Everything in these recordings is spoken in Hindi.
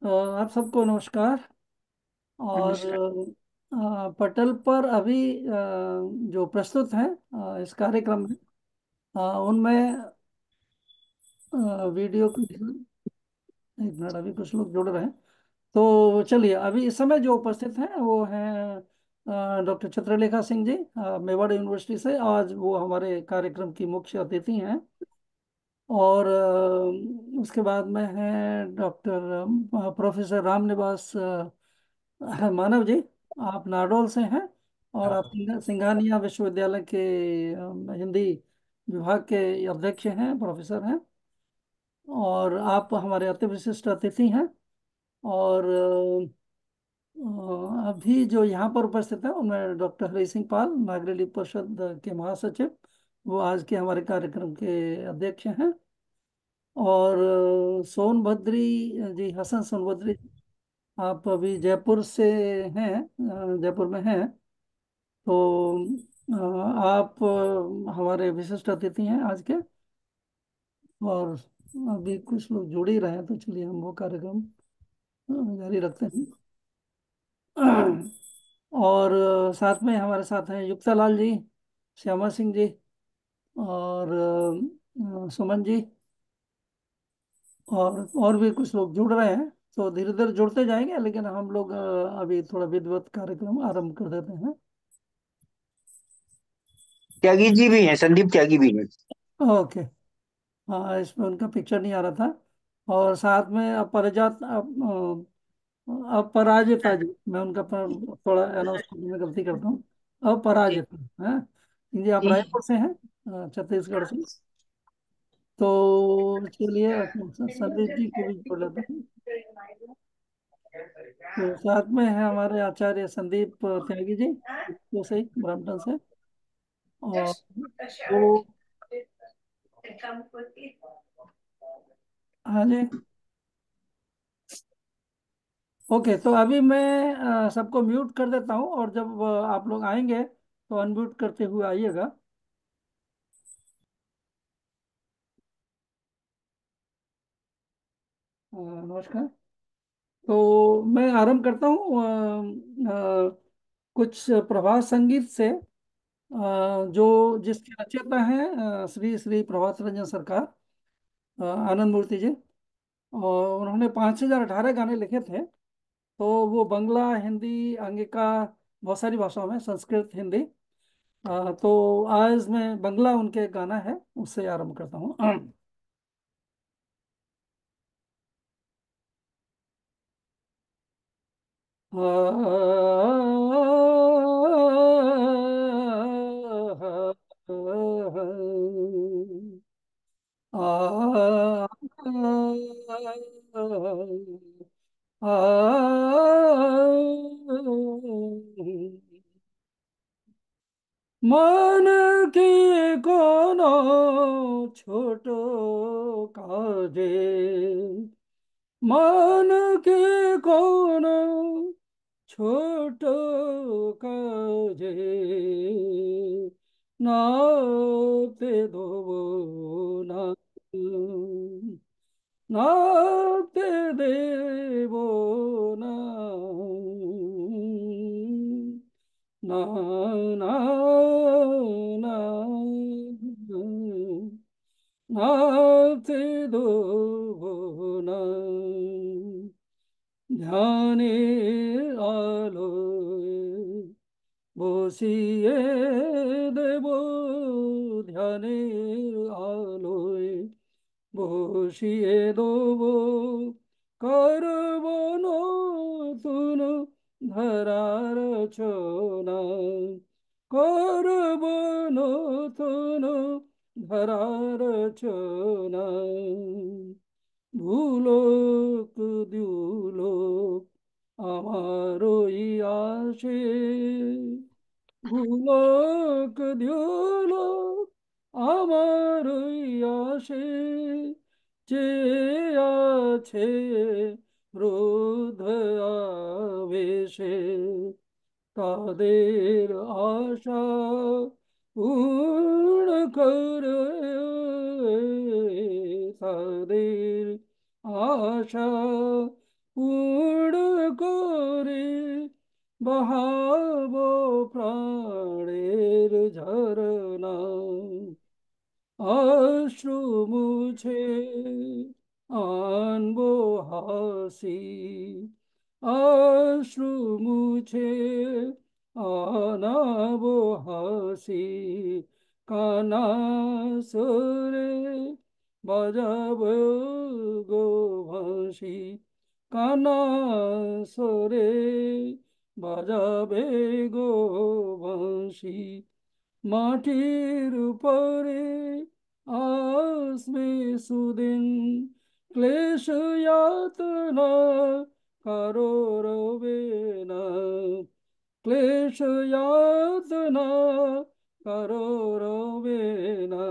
आप सबको नमस्कार। और नमस्कार। पटल पर अभी जो प्रस्तुत हैं इस कार्यक्रम में, उनमें वीडियो की एक मिनट, अभी कुछ लोग जुड़ रहे हैं। तो चलिए, अभी इस समय जो उपस्थित हैं वो हैं डॉक्टर चित्रलेखा सिंह जी, मेवाड़ यूनिवर्सिटी से। आज वो हमारे कार्यक्रम की मुख्य अतिथि हैं। और उसके बाद में हैं डॉक्टर प्रोफेसर रामनिवास मानव जी। आप नारडोल से हैं और आप सिंघानिया विश्वविद्यालय के हिंदी विभाग के अध्यक्ष हैं, प्रोफेसर हैं। और आप हमारे अति विशिष्ट अतिथि हैं। और अभी जो यहाँ पर उपस्थित हैं उनमें डॉक्टर हरि सिंह पाल, नागरी लिपि परिषद के महासचिव, वो आज के हमारे कार्यक्रम के अध्यक्ष हैं। और सोनभद्री जी, हसन सोनभद्री, आप अभी जयपुर से हैं, जयपुर में हैं। तो आप हमारे विशिष्ट अतिथि हैं आज के। और अभी कुछ लोग जुड़ ही रहे हैं, तो चलिए हम वो कार्यक्रम जारी रखते हैं। और साथ में हमारे साथ हैं युक्ता लाल जी, श्यामा सिंह जी, और सुमन जी। और भी कुछ लोग जुड़ रहे हैं, तो धीरे धीरे जुड़ते जाएंगे, लेकिन हम लोग अभी थोड़ा विधिवत कार्यक्रम आरंभ कर देते हैं। त्यागी जी भी हैं, संदीप त्यागी भी हैं। ओके। हाँ, इसमें उनका पिक्चर नहीं आ रहा था। और साथ में अपराजिता जी, मैं उनका थोड़ा अनाउंस करने में गलती करता हूँ। अपराजिता है जी, आप रायपुर से हैं, छत्तीसगढ़ से। तो चलिए संदीप जी को भी जोड़ लेते हैं। तो साथ में है हमारे आचार्य संदीप त्यागी जी, तो सही ब्रह्मटन से। और वो, हाँ जी। ओके, तो अभी मैं सबको म्यूट कर देता हूँ, और जब आप लोग आएंगे तो अनम्यूट करते हुए आइएगा। नमस्कार। तो मैं आरंभ करता हूँ कुछ प्रभात संगीत से, जो जिसके रचयिता हैं श्री श्री प्रभात रंजन सरकार, आनंद मूर्ति जी। और उन्होंने 5018 गाने लिखे थे। तो वो बंगला, हिंदी, अंगिका, बहुत सारी भाषाओं में, संस्कृत, हिंदी। तो आज मैं बंगला उनके गाना है उससे आरंभ करता हूँ। मन की कोनो छोटो काजे, मन के कोनो छोटो काजे, नाते दो ना, नाते देवो ना, ना ना ना, नाते दो ना, ध्याने आलो বসিয়ে দেব, ধ্যানে আলোয় বসিয়ে দেব, করব নতুন ধারার রচনা, করব নতুন ধারার রচনা। ভুলোক দুলোক আমার ওই আসে, ভুলোক দুলোক আমার ওই আসে, চেয়ে আছে রোদ আবেশে, তাদের আশা পূর্ণ করে, তাদের আশা পূর্ণ করে বহাবো প্রাণের ঝরনা, অশ্রু মুছে আনবো হাসি, অশ্রু মুছে আনাবো হাসি, কানা সুরে বাজাবো গো বাঁশি, কানা সুরে বাজাবে গো বাঁশি। মাটির উপরে আসবে সুদিন, ক্লেশ যাতনা কারো রবে না, ক্লেশ যাতনা কারো রবে না।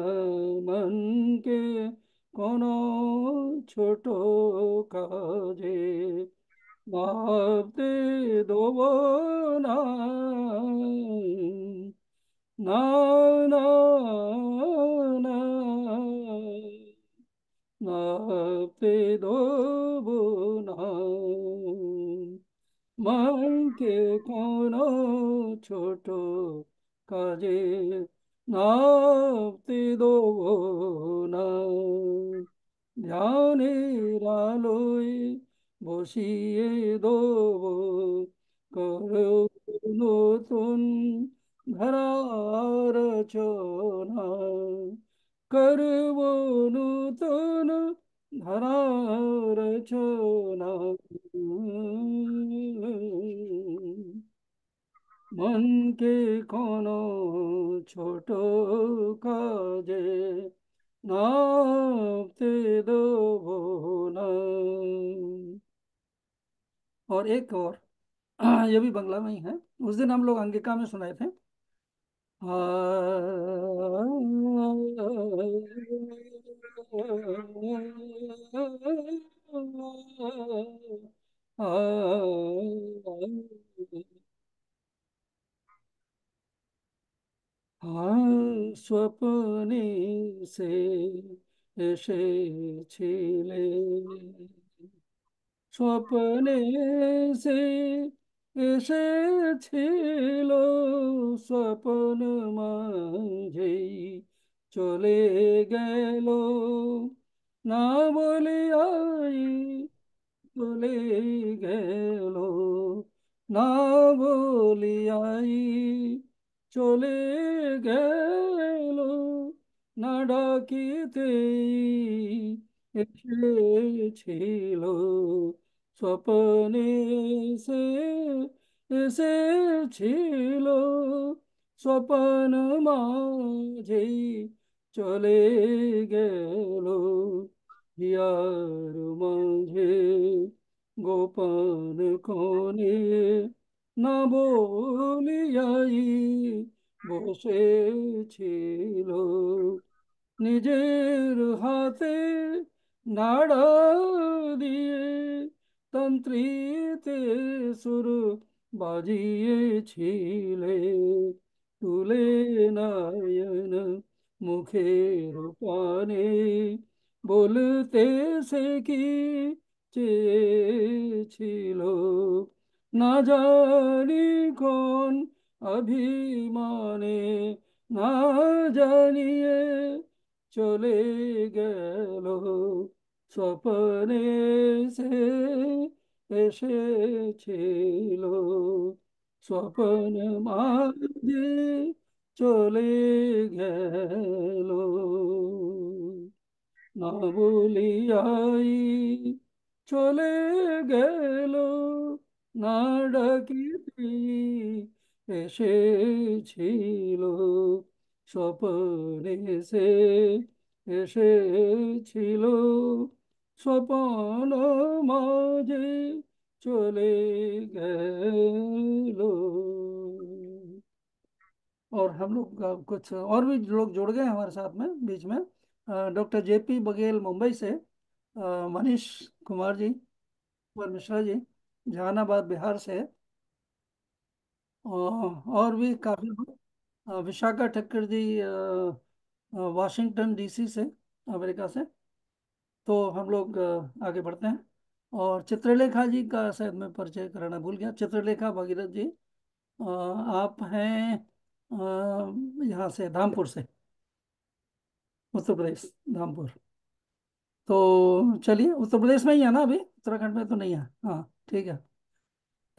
মনকে কোনো ছোট কাজে ভাবতে দেবো না, না, না, না, ভাবতে দেবো না। মনকে কোনো ছোট কাজে নামতে দেবো না। ধ্যানের আলোয় বসিয়ে দেবো করো নতুন ধারার রচনা, করব নতুন ধারার রচনা। মনকে কোনো ছোট কাজে नापते दो ना। और एक और ये भी बंगला में ही है। उस दिन हम लोग अंगिका में सुनाए थे। हाँ स्वप्ने से এসেছিলে, স্বপ্নে সে এসেছিল, স্বপ্ন মাঝেই চলে গেল, না বলিয়াই চলে গেল, না বলিয়াই চলে গেল, না ডাকিতেই এসেছিল, স্বপ্নে সে এসেছিল, স্বপ্ন মাঝেই চলে গেল, হিয়ার মাঝে গোপন কোণে না বলিয়াই বসেছিল, নিজের হাতে নাড়া দিয়ে তন্ত্রীতে সুর বাজিয়েছিলে, তুলে নয়ন মুখের পানে বলতে সে কি চেয়েছিল, না জানি কোন অভিমানে, না জানিয়ে চলে গেল, স্বপ্নে সে এসেছিল, স্বপ্ন মাঝে চলে গেল, না বলিয়াই চলে গেল, না ডাকিতেই এসেছিল, স্বপ্নে সে এসেছিল, স্বপ্ন মাঝে চলে গেল। और हम लोग कुछ और भी लोग जुड़ गए हमारे साथ में बीच में। डॉक्टर जेपी बघेल मुंबई से, मनीष कुमार जी, कुमार मिश्रा जी जहानाबाद बिहार से, और भी काफी लोग, विशाखा ठक्कर जी वाशिंगटन डीसी से, अमेरिका से। तो हम लोग आगे बढ़ते हैं। और चित्रलेखा जी का शायद मैं परिचय कराना भूल गया। चित्रलेखा भगीरथ जी, आप हैं यहाँ से, धामपुर से, उत्तर प्रदेश, धामपुर। तो चलिए, उत्तर प्रदेश में ही है ना अभी, उत्तराखंड में तो नहीं है। हाँ ठीक है।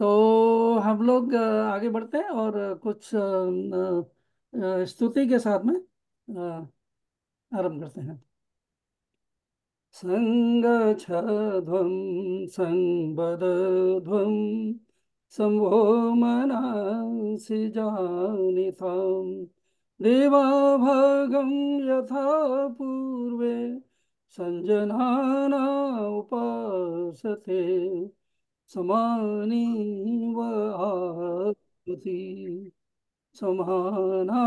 तो हम लोग आगे बढ़ते हैं और कुछ स्तुति के साथ में आरंभ करते हैं। संगच्छध्वं संवदध्वं शम्भो मनांसि जानिथां देवाभागं यथा पूर्वे सञ्जनाना उपासते समानि वहाति समाना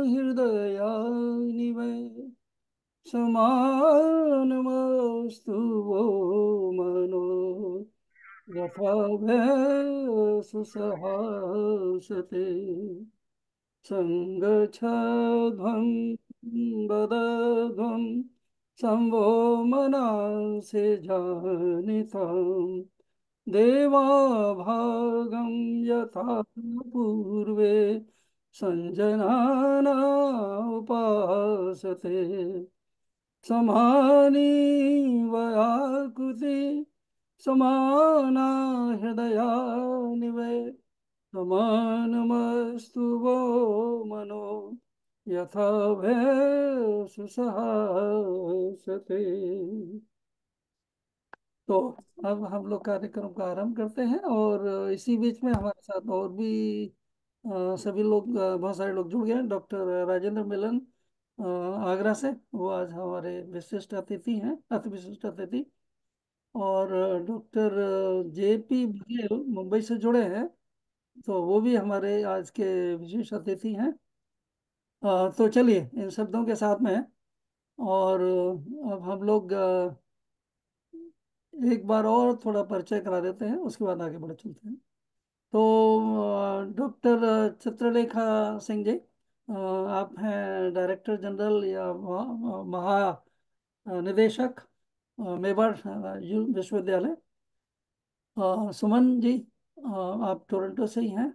हृदयानि वै समानमस्तु वो मनो यथा सुसहासते सङ्गच्छध्वं वदध्वं संवो मनांसि जानिताम् देवाभागं यथा पूर्वे सञ्जनाना उपासते समानी वयाकृति समाना हृदया निवे समानमस्तु वो मनो यथा भे सुसहासते। तो अब हम लोग कार्यक्रम का आरंभ करते हैं, और इसी बीच में हमारे साथ और भी सभी लोग, बहुत सारे लोग जुड़ गए हैं। डॉक्टर राजेंद्र मिलन आगरा से, वो आज हमारे विशिष्ट अतिथि हैं, अति विशिष्ट अतिथि। और डॉक्टर जेपी बघेल मुंबई से जुड़े हैं, तो वो भी हमारे आज के विशेष अतिथि हैं। तो चलिए, इन शब्दों के साथ में, और अब हम लोग एक बार और थोड़ा परिचय करा देते हैं, उसके बाद आगे बढ़े चलते हैं। तो डॉक्टर चित्रलेखा सिंह जी, आप हैं डायरेक्टर जनरल या महा निदेशक, मेवाड़ विश्वविद्यालय। सुमन जी, आप टोरंटो से ही हैं।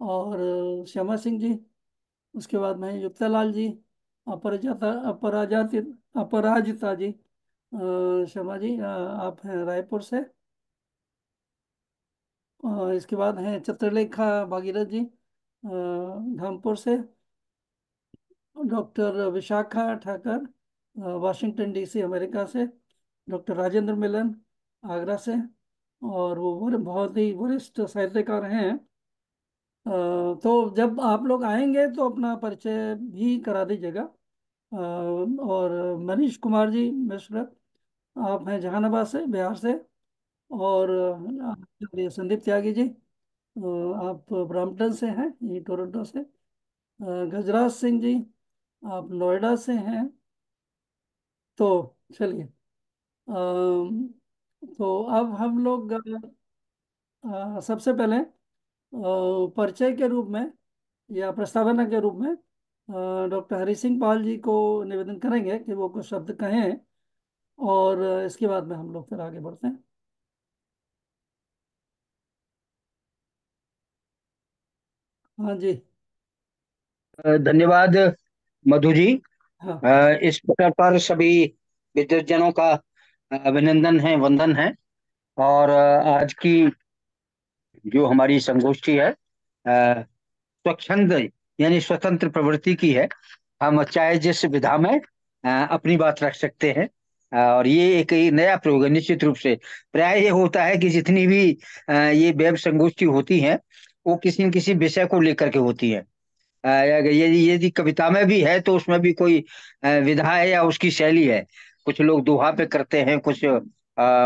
और श्यामा सिंह जी, उसके बाद में युक्ता लाल जी, अपराजिता अपराजित अपराजिता जी, श्यामा जी, आप हैं रायपुर से। इसके बाद हैं चित्रलेखा भागीरथ जी, धामपुर से। Doctor Vishakha Thakar, Washington DC America से। डॉक्टर राजेंद्र मिलन, आगरा से। और वो बहुत ही वरिष्ठ साहित्यकार हैं। तो जब आप लोग आएंगे तो अपना परिचय भी करा दीजिएगा। और मनीष कुमार जी मिश्र, आप हैं जहानाबाद से, बिहार से। और संदीप त्यागी जी, आप ब्रैम्पटन से हैं, ये टोरंटो से। गजराज सिंह जी, आप नोएडा से हैं। तो चलिए, तो अब हम लोग सबसे पहले परिचय के रूप में या प्रस्तावना के रूप में डॉक्टर हरि सिंह पाल जी को निवेदन करेंगे कि वो कुछ शब्द कहें, और इसके बाद में हम लोग फिर आगे बढ़ते हैं। हाँ जी। धन्यवाद मधु जी। हाँ। इस अवसर पर सभी विद्वजनों का अभिनंदन है, वंदन है। और आज की जो हमारी संगोष्ठी है स्वच्छंद यानी स्वतंत्र प्रवृत्ति की है। हम चाहे जिस विधा में अपनी बात रख सकते हैं। और ये एक नया प्रयोग है निश्चित रूप से। प्राय ये होता है कि जितनी भी ये वेब संगोष्ठी होती हैं वो किसी न किसी विषय को लेकर के होती है। यदि कविता में भी है तो उसमें भी कोई विधा है या उसकी शैली है। कुछ लोग दोहा पे करते हैं, कुछ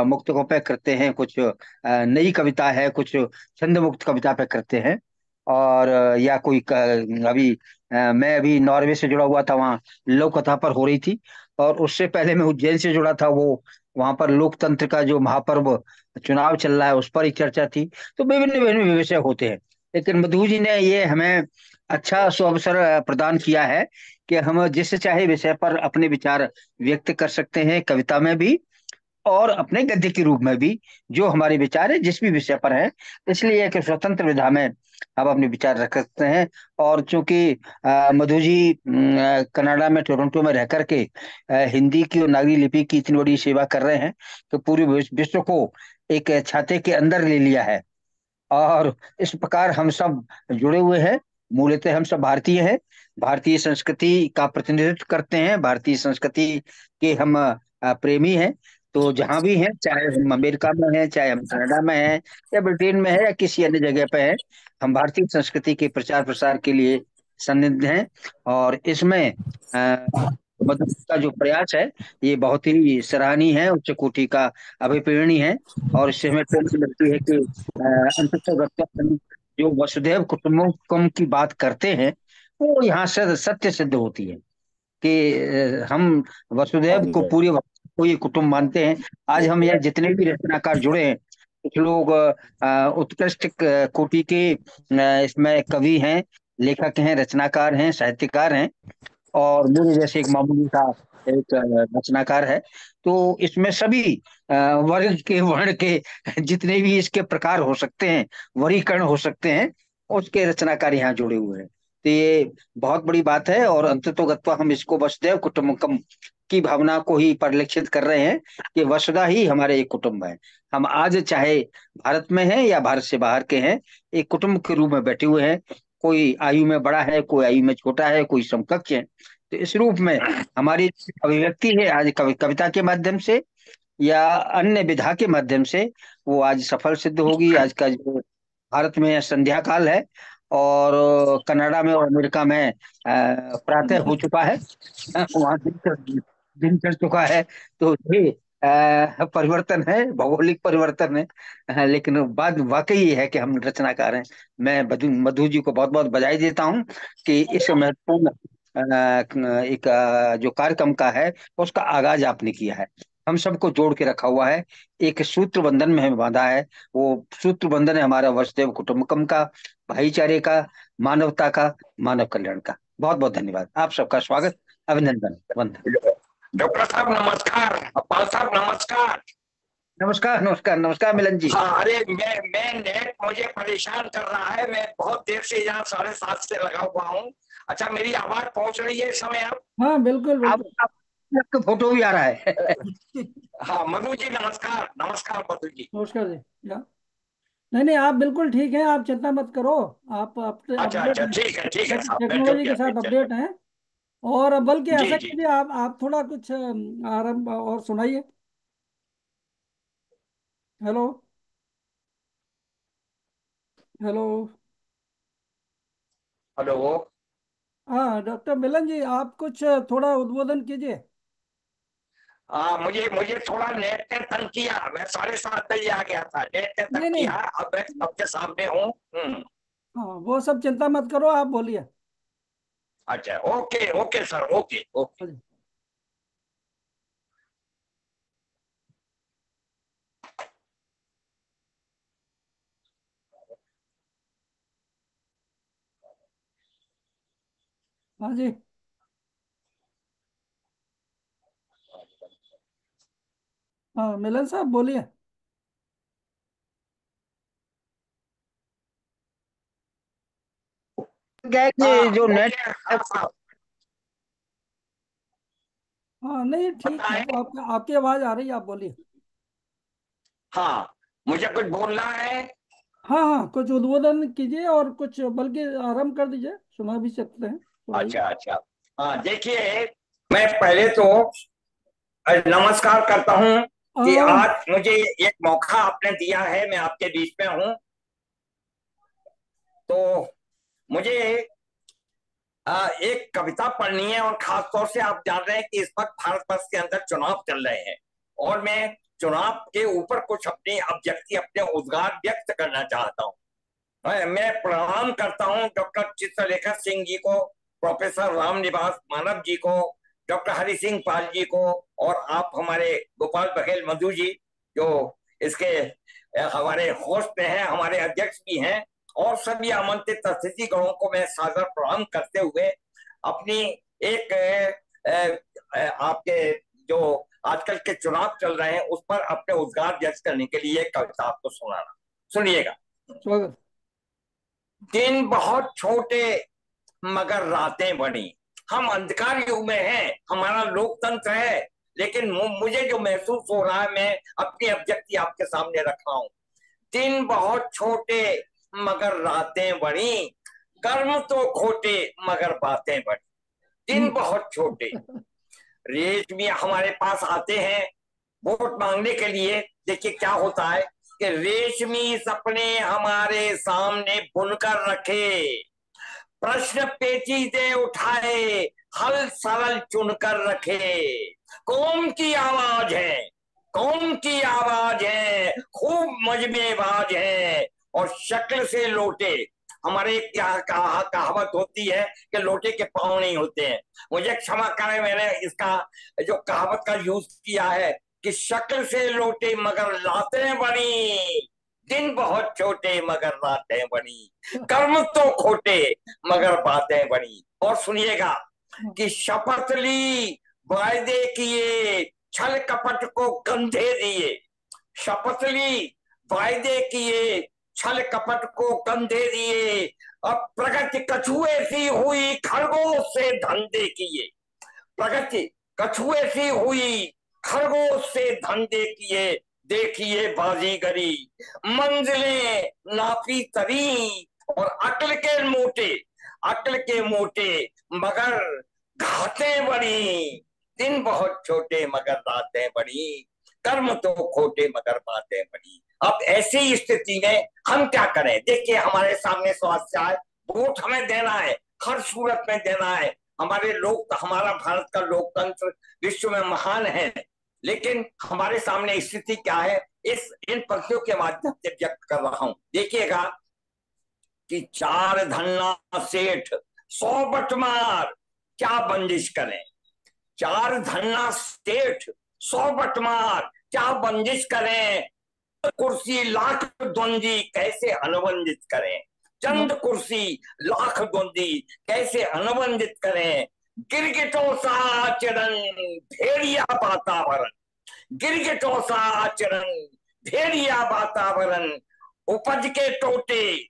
मुक्तकों पे करते हैं, कुछ नई कविता है, कुछ छंद मुक्त कविता पे करते हैं। और या कोई अभी मैं अभी नॉर्वे से जुड़ा हुआ था, वहाँ लोक कथा पर हो रही थी। और उससे पहले मैं उज्जैन से जुड़ा था, वो वहां पर लोकतंत्र का जो महापर्व चुनाव चल रहा है उस पर ही चर्चा थी। तो विभिन्न विभिन्न विषय होते हैं। लेकिन मधु जी ने ये हमें अच्छा सुअवसर प्रदान किया है कि हम जिस चाहे विषय पर अपने विचार व्यक्त कर सकते हैं, कविता में भी और अपने गद्य के रूप में भी जो हमारे विचार है जिस भी विषय पर है, इसलिए एक स्वतंत्र विधा में हम अपने विचार रख सकते हैं। और चूंकि मधु जी कनाडा में टोरंटो में रह करके हिंदी की और नागरी लिपि की इतनी बड़ी सेवा कर रहे हैं, तो पूरे विश्व को एक छाते के अंदर ले लिया है। और इस प्रकार हम सब जुड़े हुए हैं। मूलतः हम सब भारतीय हैं, भारतीय संस्कृति का प्रतिनिधित्व करते हैं, भारतीय संस्कृति के हम प्रेमी हैं। तो जहां भी हैं, चाहे हम अमेरिका में हैं, चाहे हम कनाडा में हैं, या ब्रिटेन में है, या किसी अन्य जगह पे हैं, हम भारतीय संस्कृति के प्रचार प्रसार के लिए सन्निध हैं। और इसमें अ, मधु का जो प्रयास है, ये बहुत ही सराहनीय है, उच्च कोटि का अभिप्रेरणीय है। और इससे हमें प्रेरणा मिलती है कि अंततः हम जो वसुधैव कुटुंबकम की बात करते हैं, वो यहाँ से सत्य सिद्ध होती है कि हम वसुधैव को पूरे को ये कुटुंब मानते हैं। आज हम यहाँ जितने भी रचनाकार जुड़े हैं, कुछ लोग उत्कृष्ट कोटि के इसमें कवि हैं, लेखक हैं, रचनाकार हैं, साहित्यकार हैं, और मेरे जैसे एक मामूली सा एक रचनाकार है। तो इसमें सभी वर्ग के, वर्ण के, जितने भी इसके प्रकार हो सकते हैं, वर्गीकरण हो सकते हैं, उसके रचनाकार यहाँ जुड़े हुए हैं। तो ये बहुत बड़ी बात है। और अंततोगत्वा हम इसको वसुधैव कुटुंबकम की भावना को ही परिलक्षित कर रहे हैं कि वसुधा ही हमारे एक कुटुंब है। हम आज चाहे भारत में हैं या भारत से बाहर के हैं, एक कुटुंब के रूप में बैठे हुए हैं। कोई आयु में बड़ा है, कोई आयु में छोटा है, कोई समकक्ष है। तो इस रूप में हमारी अभिव्यक्ति है आज कविता के माध्यम से या अन्य विधा के माध्यम से, वो आज सफल सिद्ध होगी। आज का जो भारत में संध्या काल है, और कनाडा में और अमेरिका में प्रातः हो चुका है, वहां दिन चढ़ चुका है। तो ये परिवर्तन है, भौगोलिक परिवर्तन है। लेकिन बात वाकई ये है कि हम रचनाकार हैं। मैं मधु मधु जी को बहुत बहुत बधाई देता हूँ कि इस महत्वपूर्ण एक जो कार्यक्रम का है, उसका आगाज आपने किया है। हम सबको जोड़ के रखा हुआ है, एक सूत्र बंधन में हमें बांधा है। वो सूत्र बंधन है हमारा वसुधैव कुटुंबकम का, भाईचारे का, मानवता का, मानव कल्याण का। बहुत बहुत धन्यवाद। आप सबका स्वागत, अभिनंदन, वंदन। डॉक्टर साहब नमस्कार, अब्बास साहब नमस्कार। नमस्कार नमस्कार नमस्कार मिलन जी। हाँ, अरे मैं नेट मुझे परेशान कर रहा है। मैं बहुत देर से यहाँ 7:30 से लगा हुआ हूँ। अच्छा, मेरी आवाज पहुंच रही है इस समय? आप? हाँ बिल्कुल आप, बिल्कुल। आप आपका फोटो भी आ रहा है। हाँ मधु जी नमस्कार, नमस्कार मधु जी। नमस्कार जी। या नहीं नहीं, आप बिल्कुल ठीक हैं, आप चिंता मत करो। आप अच्छा अपडेट अच्छा, हैं, ठीक है साहब, मैं जुड़ टेक्नोलॉजी के गया फिर, साथ चलिए। अपडेट हैं। और बल्कि जी ऐसा जी। कीजिए, आप थोड़ा कुछ आरंभ और सुनाइए। हेलो। हेलो। हेलो। हाँ डॉक्टर मिलन जी, आप कुछ थोड़ा उद्बोधन कीजिए। हाँ, मुझे मुझे थोड़ा नेट ने तंग किया। मैं 7:30 बजे आ गया था, नेट ने तंग नहीं नहीं। किया। अब मैं सबके सामने हूँ। हाँ वो सब चिंता मत करो, आप बोलिए। अच्छा, okay okay sir, okay okay. हाँ जी। हाँ जी। हाँ मिलन साहब बोलिए। क्या है हाँ कि जो नेट, ओके, हाँ साहब हाँ नहीं ठीक है, बताएं। आपकी आवाज आ रही है, आप बोलिए। हाँ, मुझे कुछ बोलना है। हाँ हाँ, कुछ उद्बोधन कीजिए और कुछ बल्कि आरंभ कर दीजिए, सुना भी सकते हैं, सुनाइए। अच्छा अच्छा। हाँ देखिए, मैं पहले तो नमस्कार करता हूँ कि आ, आज मुझे एक मौका आपने दिया है, मैं आपके बीच में हूँ। तो मुझे एक कविता पढ़नी है, और खास तौर से आप जान रहे हैं कि इस वक्त भारतवर्ष के अंदर चुनाव चल रहे हैं, और मैं चुनाव के ऊपर कुछ अपनी अभिव्यक्ति, अपने उद्गार व्यक्त करना चाहता हूँ। मैं प्रणाम करता हूँ डॉक्टर चित्रलेखा सिंह जी को, प्रोफेसर रामनिवास मानव जी को, डॉक्टर हरि सिंह पाल जी को, और आप हमारे गोपाल बघेल मधु जी, जो इसके हमारे होस्ट हैं, हमारे अध्यक्ष भी हैं, और सभी आमंत्रित अतिथिगणों को मैं सादर प्रणाम करते हुए अपनी एक आपके जो आजकल के चुनाव चल रहे हैं उस पर अपने उद्गार व्यक्त करने के लिए एक कविता आपको सुनाना। सुनिएगा। स्वागत। दिन बहुत छोटे मगर रातें बड़ी। हम अंधकार युग में हैं, हमारा लोकतंत्र है, लेकिन मुझे जो महसूस हो रहा है मैं अपनी अभिव्यक्ति आपके सामने रख रहा हूं। दिन बहुत छोटे मगर रातें बड़ी, कर्म तो खोटे मगर बातें बड़ी। दिन बहुत छोटे, रेशमी हमारे पास आते हैं वोट मांगने के लिए। देखिए क्या होता है कि रेशमी सपने हमारे सामने बुनकर रखे, प्रश्न पेचीदे उठाए, हल सरल चुनकर रखे। कौम की आवाज है, कौम की आवाज है, खूब मजमेबाज है, और शक्ल से लोटे। हमारे यहाँ कहावत होती है कि लोटे के पांव नहीं होते हैं। मुझे क्षमा करें, मैंने इसका जो कहावत का यूज किया है कि शक्ल से लोटे मगर लातें बड़ी। दिन बहुत छोटे मगर रातें बड़ी, कर्म तो खोटे मगर बातें बड़ी। और सुनिएगा कि शपथ ली, वायदे किए, छल कपट को कंधे दिए। शपथ ली, वायदे किए, छल कपट को कंधे दिए, अब प्रगति कछुए सी हुई, खरगोश से धंधे किए। प्रगति कछुए सी हुई, खरगोश से धंधे किए, देखिए बाजीगरी, मंजिलें नापी तरी, और अक्ल के मोटे, अक्ल के मोटे मगर घातें बड़ी। दिन बहुत छोटे मगर रातें बड़ी, कर्म तो खोटे मगर बातें बड़ी। अब ऐसी स्थिति में हम क्या करें? देखिए हमारे सामने समस्या है, वोट हमें देना है, हर सूरत में देना है। हमारा भारत का लोकतंत्र विश्व में महान है, लेकिन हमारे सामने स्थिति क्या है इस इन पंक्तियों के माध्यम से व्यक्त कर रहा हूं। देखिएगा कि चार धन्ना सेठ, 100 बटमार, क्या बंदिश करें। चार धन्ना सेठ, 100 बटमार, क्या बंदिश करें। कुर्सी लाख द्वंदी, कैसे अनुबंधित करें। चंद कुर्सी लाख द्वंदी, कैसे अनुबंधित करें। गिरगिटों सा आचरण, भेड़िया वातावरण। गिरगिटों सा आचरण, भेड़िया वातावरण, उपज के टोटे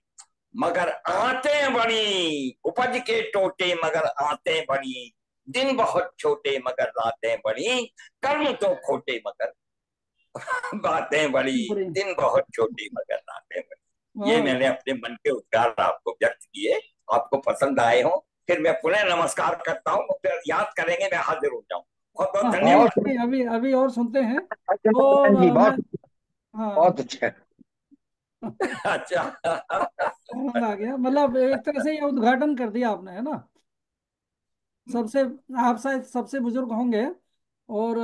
मगर आते बड़ी। उपज के टोटे मगर आते बड़ी, दिन बहुत छोटे मगर रातें बड़ी, कर्म तो खोटे मगर बातें बड़ी। बड़ी। दिन बहुत छोटी मगर रातें बड़ी। ये वाह। मैंने अपने मन के उद्गार आपको व्यक्त किए, आपको पसंद आए हो। फिर मैं पुनः नमस्कार करता हूँ, फिर याद करेंगे मैं हाजिर हो जाऊँ। बहुत बहुत हाँ, अभी धन्यवाद। अभी अभी अभी और सुनते हैं जी तो मैं। बहुत हाँ। बहुत अच्छा। अच्छा। आनंद आ गया, मतलब एक तरह से ये उद्घाटन कर दिया आपने, है ना। सबसे, आप शायद सबसे बुजुर्ग होंगे, और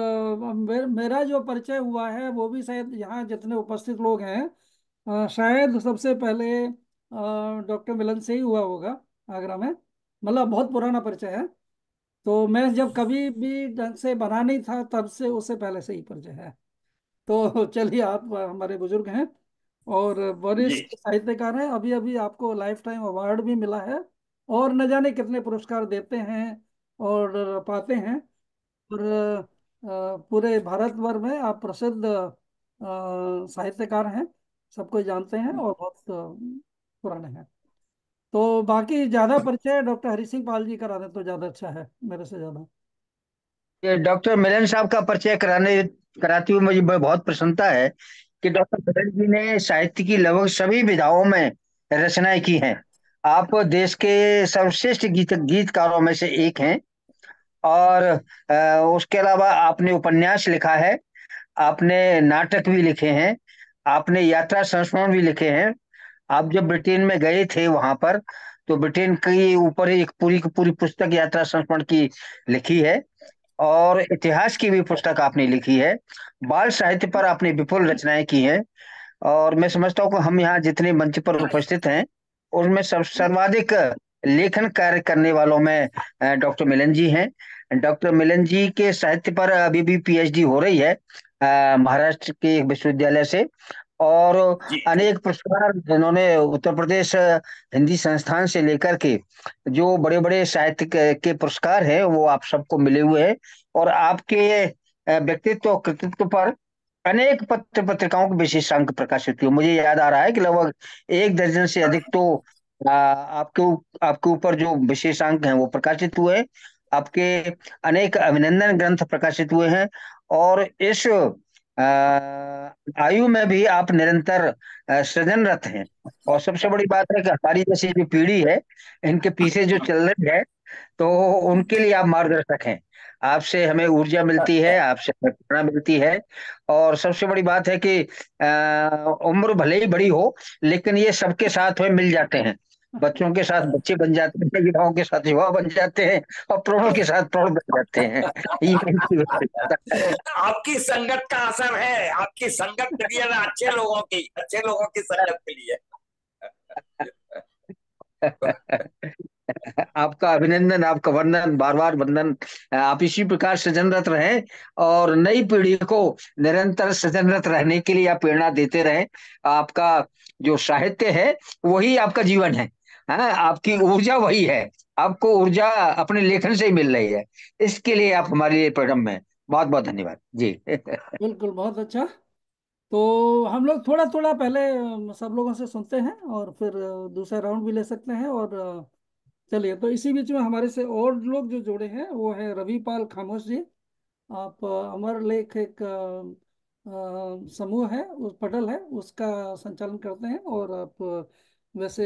मेरा जो परिचय हुआ है वो भी शायद यहाँ जितने उपस्थित लोग हैं, शायद सबसे पहले डॉक्टर मिलन से ही हुआ होगा, आगरा में। मतलब बहुत पुराना परिचय है। तो मैं जब कभी भी ढंग से बना नहीं था तब से, उससे पहले से ही परिचय है। तो चलिए, आप हमारे बुजुर्ग हैं और जी। वरिष्ठ साहित्यकार हैं। अभी अभी आपको लाइफ टाइम अवार्ड भी मिला है, और न जाने कितने पुरस्कार देते हैं और पाते हैं। और पूरे भारत भर में आप प्रसिद्ध साहित्यकार हैं, सब कोई जानते हैं, और बहुत पुराने हैं। तो बाकी ज्यादा परिचय डॉक्टर हरि सिंह पाल जी करा दें तो ज्यादा अच्छा है, मेरे से ज्यादा। ये डॉक्टर मिलन साहब का परिचय कराते हुए मुझे बहुत प्रसन्नता है कि डॉक्टर मिलन जी ने साहित्य की लगभग सभी विधाओं में रचनाएं की हैं। आप देश के सर्वश्रेष्ठ गीतकारों में से एक हैं। और उसके अलावा आपने उपन्यास लिखा है, आपने नाटक भी लिखे हैं, आपने यात्रा संस्मरण भी लिखे हैं। आप जब ब्रिटेन में गए थे वहां पर, तो ब्रिटेन के ऊपर एक पूरी की पूरी पुस्तक यात्रा संस्मरण की लिखी है। और इतिहास की भी पुस्तक आपने लिखी है। बाल साहित्य पर आपने विपुल रचनाएं की हैं। और मैं समझता हूँ कि हम यहाँ जितने मंच पर उपस्थित हैं उनमें सर्वाधिक लेखन कार्य करने वालों में डॉक्टर मिलन जी हैं। डॉक्टर मिलन जी के साहित्य पर अभी भी पीएचडी हो रही है महाराष्ट्र के एक विश्वविद्यालय से। और जी। अनेक पुरस्कार इन्होंने उत्तर प्रदेश हिंदी संस्थान से लेकर के जो बड़े बड़े साहित्य के पुरस्कार हैं वो आप सबको मिले हुए हैं। और आपके व्यक्तित्व और कृतित्व पर अनेक पत्र पत्रिकाओं के विशेषांक प्रकाशित हुए। मुझे याद आ रहा है कि लगभग 1 दर्जन से अधिक तो आपके ऊपर जो विशेषांक हैं वो प्रकाशित हुए। आपके अनेक अभिनंदन ग्रंथ प्रकाशित हुए हैं। और इस आयु में भी आप निरंतर सृजनरत हैं। और सबसे बड़ी बात है कि हमारी जैसी जो पीढ़ी है, इनके पीछे जो चल रही है, तो उनके लिए आप मार्गदर्शक हैं। आपसे हमें ऊर्जा मिलती है, आपसे हमें प्रेरणा मिलती है। और सबसे बड़ी बात है कि उम्र भले ही बड़ी हो, लेकिन ये सबके साथ में मिल जाते हैं। बच्चों के साथ बच्चे बन जाते हैं, युवाओं के साथ युवा बन जाते हैं, और प्रौढ़ों के साथ प्रौढ़ बन जाते हैं। ये इनकी विशेषता है। आपकी संगत का असर है, आपकी संगत मिली है ना, अच्छे लोगों की संगत मिली है। आपका अभिनंदन, आपका वंदन, बार बार वंदन। आप इसी प्रकार सृजनरत रहें और नई पीढ़ी को निरंतर सृजनरत रहने के लिए आप प्रेरणा देते रहें। आपका जो साहित्य है वही आपका जीवन है। हाँ, आपकी ऊर्जा वही है। आपको ऊर्जा अपने लेखन से ही मिल रही है। इसके लिए आप हमारे लिए प्रेरम हैं। बहुत बहुत धन्यवाद जी। बिल्कुल, बहुत अच्छा। तो हम लोग थोड़ा थोड़ा पहले सब लोगों से सुनते हैं और फिर दूसरा राउंड भी ले सकते हैं। और चलिए, तो इसी बीच में हमारे से और लोग जो जुड़े हैं वो है रवि पाल खामोश जी। आप अमर लेख एक समूह है, उस पटल है, उसका संचालन करते हैं। और आप वैसे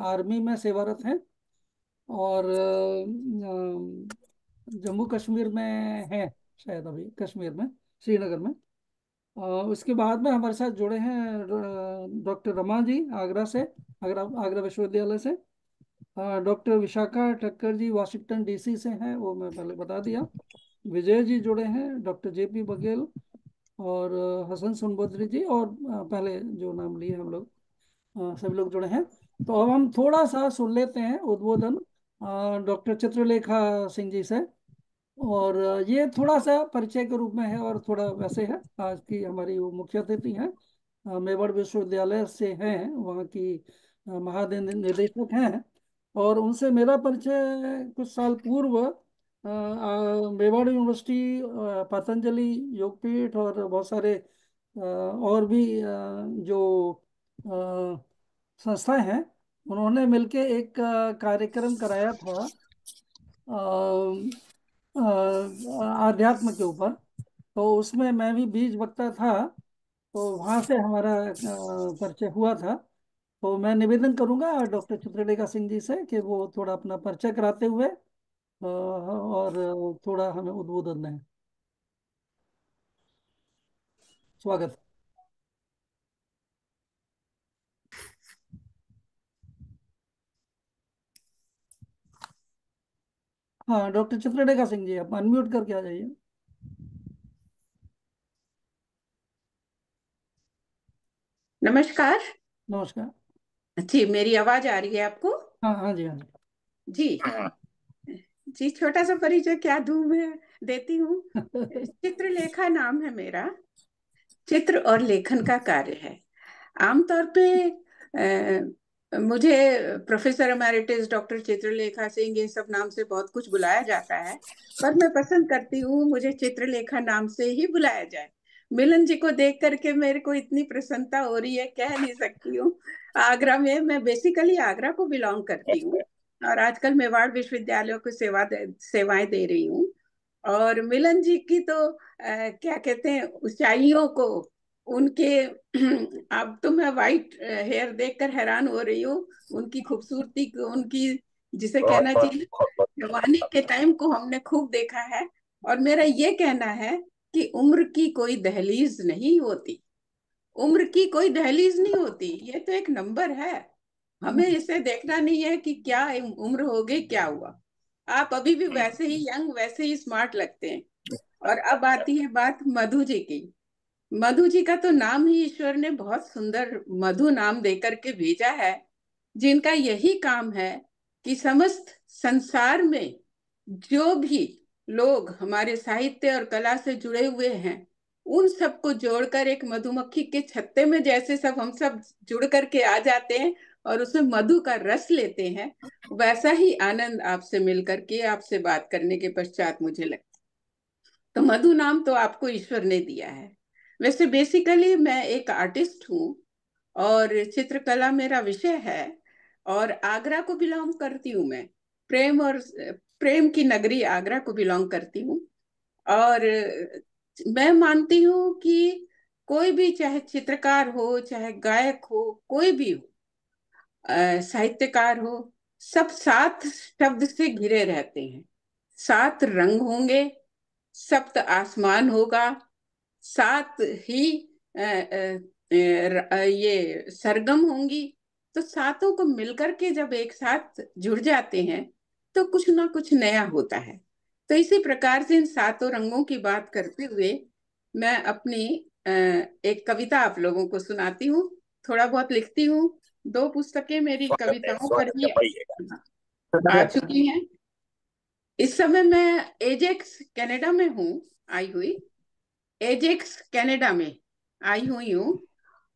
आर्मी में सेवारत हैं और जम्मू कश्मीर में हैं, शायद अभी कश्मीर में, श्रीनगर में। उसके बाद में हमारे साथ जुड़े हैं डॉक्टर रमा जी, आगरा से, आगरा आगरा विश्वविद्यालय से। डॉक्टर विशाखा ठक्कर जी वाशिंगटन डीसी से हैं, वो मैं पहले बता दिया। विजय जी जुड़े हैं, डॉक्टर जेपी बघेल और हसन सुनबद्री जी, और पहले जो नाम लिए हम लोग, सभी लोग जुड़े हैं। तो अब हम थोड़ा सा सुन लेते हैं उद्बोधन डॉक्टर चित्रलेखा सिंह जी से। और ये थोड़ा सा परिचय के रूप में है और थोड़ा वैसे है। आज की हमारी वो मुख्य अतिथि हैं, मेवाड़ विश्वविद्यालय से हैं, वहाँ की महानिदेशक हैं। और उनसे मेरा परिचय कुछ साल पूर्व मेवाड़ यूनिवर्सिटी, पतंजलि योगपीठ और बहुत सारे और भी जो संस्थाएं हैं, उन्होंने मिलके एक कार्यक्रम कराया था आध्यात्म के ऊपर। तो उसमें मैं भी बीज वक्ता था, तो वहाँ से हमारा परिचय हुआ था। तो मैं निवेदन करूंगा डॉक्टर चित्रलेखा सिंह जी से कि वो थोड़ा अपना परिचय कराते हुए और थोड़ा हमें उद्बोधन दें। स्वागत। हाँ, डॉक्टर चित्रलेखा सिंह जी, आप अनम्यूट करके आ जाइए। नमस्कार नमस्कार। जी। मेरी आवाज आ रही है आपको? हाँ हाँ जी, हाँ जी जी। छोटा सा परिचय क्या दूं मैं, देती हूँ। जी। चित्रलेखा नाम है मेरा। चित्र और लेखन का कार्य है। आमतौर पे मुझे professor emeritus doctor Chitralekha Singh ये सब नाम से बहुत कुछ बुलाया जाता है, पर मैं पसंद करती हूँ मुझे चित्रलेखा नाम से ही बुलाया जाए। मिलन जी को देख करके मेरे को इतनी प्रसन्नता हो रही है, कह नहीं सकती हूँ। आगरा में, मैं बेसिकली आगरा को बिलोंग करती हूँ और आजकल मेवाड़ विश्वविद्यालयों को सेवाएं दे रही हूँ। और मिलन जी की तो क्या कहते हैं, ऊंचाइयों को, उनके अब तो मैं वाइट हेयर देखकर हैरान हो रही हूँ। उनकी खूबसूरती को, उनकी जिसे बहुत कहना बहुत चाहिए बहुत बहुत जवानी के टाइम को हमने खूब देखा है। और मेरा ये कहना है कि उम्र की कोई दहलीज नहीं होती। उम्र की कोई दहलीज नहीं होती, ये तो एक नंबर है। हमें इसे देखना नहीं है कि क्या उम्र हो गई, क्या हुआ। आप अभी भी वैसे ही यंग, वैसे ही स्मार्ट लगते हैं। और अब आती है बात मधु जी की। मधु जी का तो नाम ही ईश्वर ने बहुत सुंदर मधु नाम देकर के भेजा है, जिनका यही काम है कि समस्त संसार में जो भी लोग हमारे साहित्य और कला से जुड़े हुए हैं, उन सबको जोड़कर एक मधुमक्खी के छत्ते में जैसे सब हम सब जुड़ करके आ जाते हैं और उसमें मधु का रस लेते हैं, वैसा ही आनंद आपसे मिल करके, आपसे बात करने के पश्चात मुझे लगता है। तो मधु नाम तो आपको ईश्वर ने दिया है। वैसे बेसिकली मैं एक आर्टिस्ट हूँ और चित्रकला मेरा विषय है, और आगरा को बिलोंग करती हूँ मैं। प्रेम की नगरी आगरा को बिलोंग करती हूँ। और मैं मानती हूँ कि कोई भी, चाहे चित्रकार हो, चाहे गायक हो, कोई भी हो, साहित्यकार हो, सब सात शब्द से घिरे रहते हैं। सात रंग होंगे, सप्त आसमान होगा, सात ही ये सरगम होंगी। तो सातों को मिलकर के जब एक साथ जुड़ जाते हैं तो कुछ ना कुछ नया होता है। तो इसी प्रकार से इन सातों रंगों की बात करते हुए मैं अपनी एक कविता आप लोगों को सुनाती हूँ। थोड़ा बहुत लिखती हूँ, 2 पुस्तकें मेरी कविताओं पर स्वागत ही है भाई। आ चुकी हैं। इस समय मैं एजेक्स कनाडा में हूँ, आई हुई। एजेक्स कनाडा में आई हुई हूँ।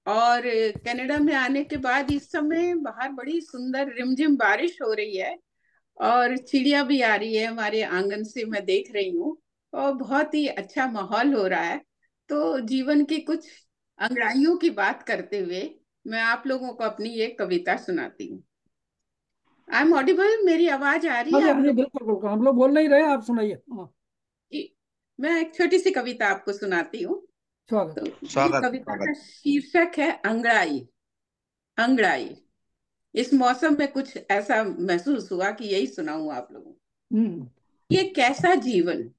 और कनाडा में आने के बाद इस समय बाहर बड़ी सुंदर रिमझिम बारिश हो रही है, और चिड़िया भी आ रही है हमारे आंगन से, मैं देख रही हूँ। और बहुत ही अच्छा माहौल हो रहा है। तो जीवन की कुछ अंगड़ाइयों की बात करते हुए मैं आप लोगों को अपनी ये कविता सुनाती हूँ। I am audible? मेरी आवाज आ रही हाँ है जी, आप हाँ जी, लोगों बिल्कुल बिल्कुल, हम लोग बोल नहीं रहे, आप सुनाइए। हाँ, की? मैं एक छोटी सी कविता आपको सुनाती हूँ। स्वागत। तो ये स्वागत कविता स्वागत। का शीर्षक है अंगड़ाई। अंगड़ाई। इस मौसम में कुछ ऐसा महसूस हुआ कि यही सुनाऊं आप लोगों को। हम्म। ये कैसा जीवन,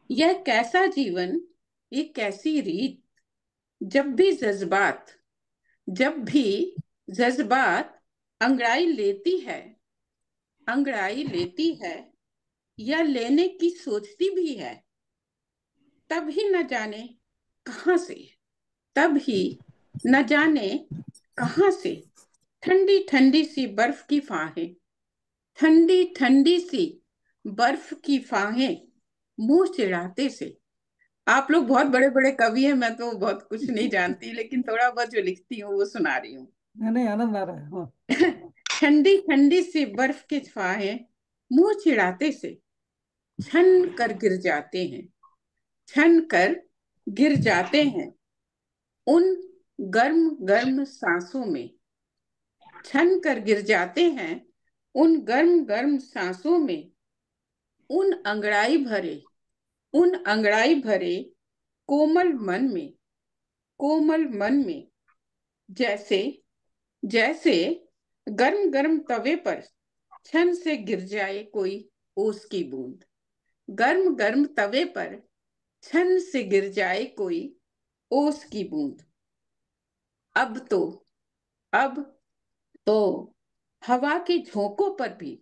यह कैसा जीवन, ये कैसी रीत, जब भी जज्बात, जब भी जज्बात अंगड़ाई लेती है, अंगड़ाई लेती है, या लेने की सोचती भी है, तब ही न जाने कहां से, तब ही न जाने कहां से ठंडी ठंडी सी बर्फ की फाहें, ठंडी ठंडी सी बर्फ की फाहें मुंह चिढ़ाते से। आप लोग बहुत बड़े बड़े कवि हैं, मैं तो बहुत कुछ नहीं जानती, लेकिन थोड़ा बहुत जो लिखती हूँ वो सुना रही हूँ। नहीं नहीं, आनंद आ रहा है। हाँ। ठंडी ठंडी सी बर्फ के फाहें मुंह चिढ़ाते से छन कर गिर जाते हैं, छन कर गिर जाते हैं उन गर्म गर्म सांसों में, छन कर गिर जाते हैं उन गर्म गर्म सांसों में, उन अंगड़ाई भरे, उन अंगड़ाई भरे कोमल मन में, कोमल मन में। जैसे, जैसे गर्म गर्म तवे पर छन से गिर जाए कोई ओस की बूंद, गर्म गर्म तवे पर छन से गिर जाए कोई ओस की बूंद। अब तो, अब तो हवा के झोंकों पर भी,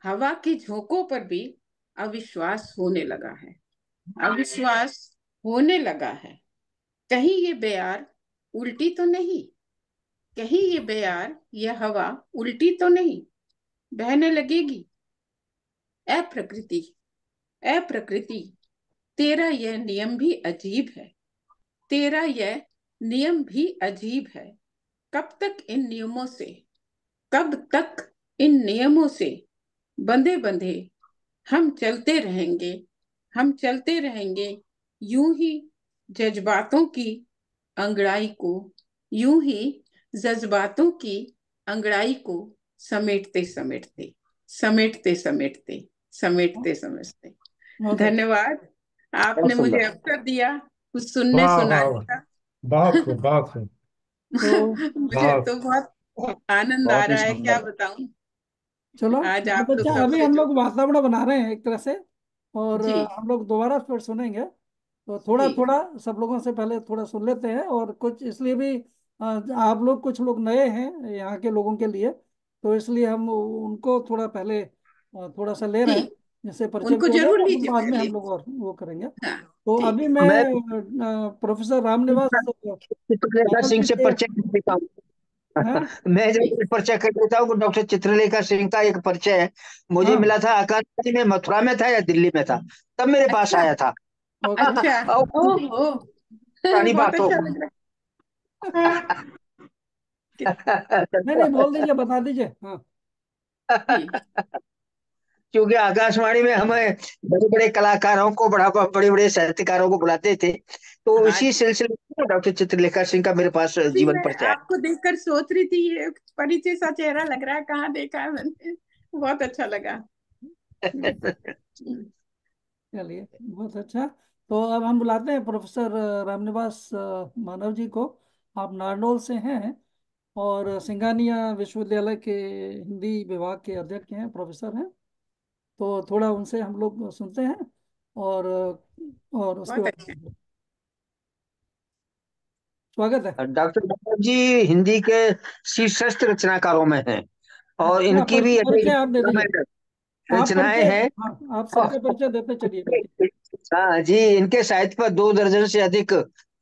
हवा के झोंकों पर भी अविश्वास होने लगा है, अविश्वास होने लगा है। कहीं ये बेयार उल्टी तो नहीं, कहीं ये बेयार, ये हवा उल्टी तो नहीं बहने लगेगी। ए प्रकृति, ए प्रकृति, तेरा यह नियम भी अजीब है, तेरा यह नियम भी अजीब है। कब तक इन नियमों से, कब तक इन नियमों से बंधे बंधे हम चलते रहेंगे, हम चलते रहेंगे यूं ही जज्बातों की अंगड़ाई को, यूं ही जज्बातों की अंगड़ाई को समेटते समेटते, समेटते समेटते, समेटते समेटते। बहुत अच्छा। धन्यवाद, बहुत आपने मुझे सुंदर। अवसर दिया कुछ सुनने वाह वाह सुनाने वाह, का। बहुत खूब बहुत खूब। तो मुझे बहुत तो बहुत आनंद आ बहुत ही रहा है, क्या सुंदर। बताऊं। चलो आज आप बहुत लोग अच्छा, अभी सबसे हम जो, लोग वातावरण बना रहे हैं एक तरह से, और जी हम लोग दोबारा फिर सुनेंगे। तो थोड़ा जी थोड़ा सब लोगों से पहले थोड़ा सुन लेते हैं, और कुछ इसलिए भी आप लोग, कुछ लोग नए हैं यहाँ के लोगों के लिए, तो इसलिए हम उनको थोड़ा पहले थोड़ा सा ले रहे जी, हैं, जिससे परिचय उनको भी हो जरूर जाएगा, फिर लीजिए बाद में पहले। हम लोग और वो करेंगे। हाँ, तो ठीक अभी है। मैं मैं प्रोफेसर रामनिवास चित्रलेखा सिंह जी से के परिचय कर देता हूँ। हैं। मैं जो जी परिचय कर देता हूँ, डॉक्टर चित्रलेखा सिंह का एक परिचय है। मुझे हाँ। मिला था आकाशवाणी में, मथुरा में था या दिल्ली में था, तब मेरे पास अच्छा, आया था। ओके। अच्छा, और ओहो, पुरानी बहुत बात हो। अच्छा लग रहा है। नहीं नहीं, बोल दीजिए, बता दीजिए। हाँ। जी, क्योंकि आकाशवाणी में हमें बड़े बड़े कलाकारों को बड़े बड़े साहित्यकारों को बुलाते थे, तो हाँ इसी जी। सिलसिले में डॉक्टर चित्रलेखा सिंह का मेरे पास अभी जीवन मैं परिचय आपको देखकर सोच रही थी, ये परिचय सा चेहरा लग रहा है, कहाँ देखा है मैंने। बहुत अच्छा लगा। हम्म, है। हम्म। चलिए, बहुत अच्छा। तो अब हम बुलाते हैं प्रोफेसर रामनिवास मानव जी को। आप नारनौल से हैं और सिंगानिया विश्वविद्यालय के हिंदी विभाग के अध्यक्ष हैं, प्रोफेसर हैं। तो थोड़ा उनसे हम लोग सुनते हैं और उसके बहुत अच्छा। बाद स्वागत है। डॉक्टर मानव जी हिंदी के शीर्षस्थ रचनाकारों में हैं, हाँ, और थोड़ा इनकी भी परिचय अनेक आप दे दीजिए। आप रचनाएं परिचय, हैं। हाँ, आप सबका परिचय देते चलिए मिलके। हाँ जी, इनके साहित्य पर 2 दर्जन से अधिक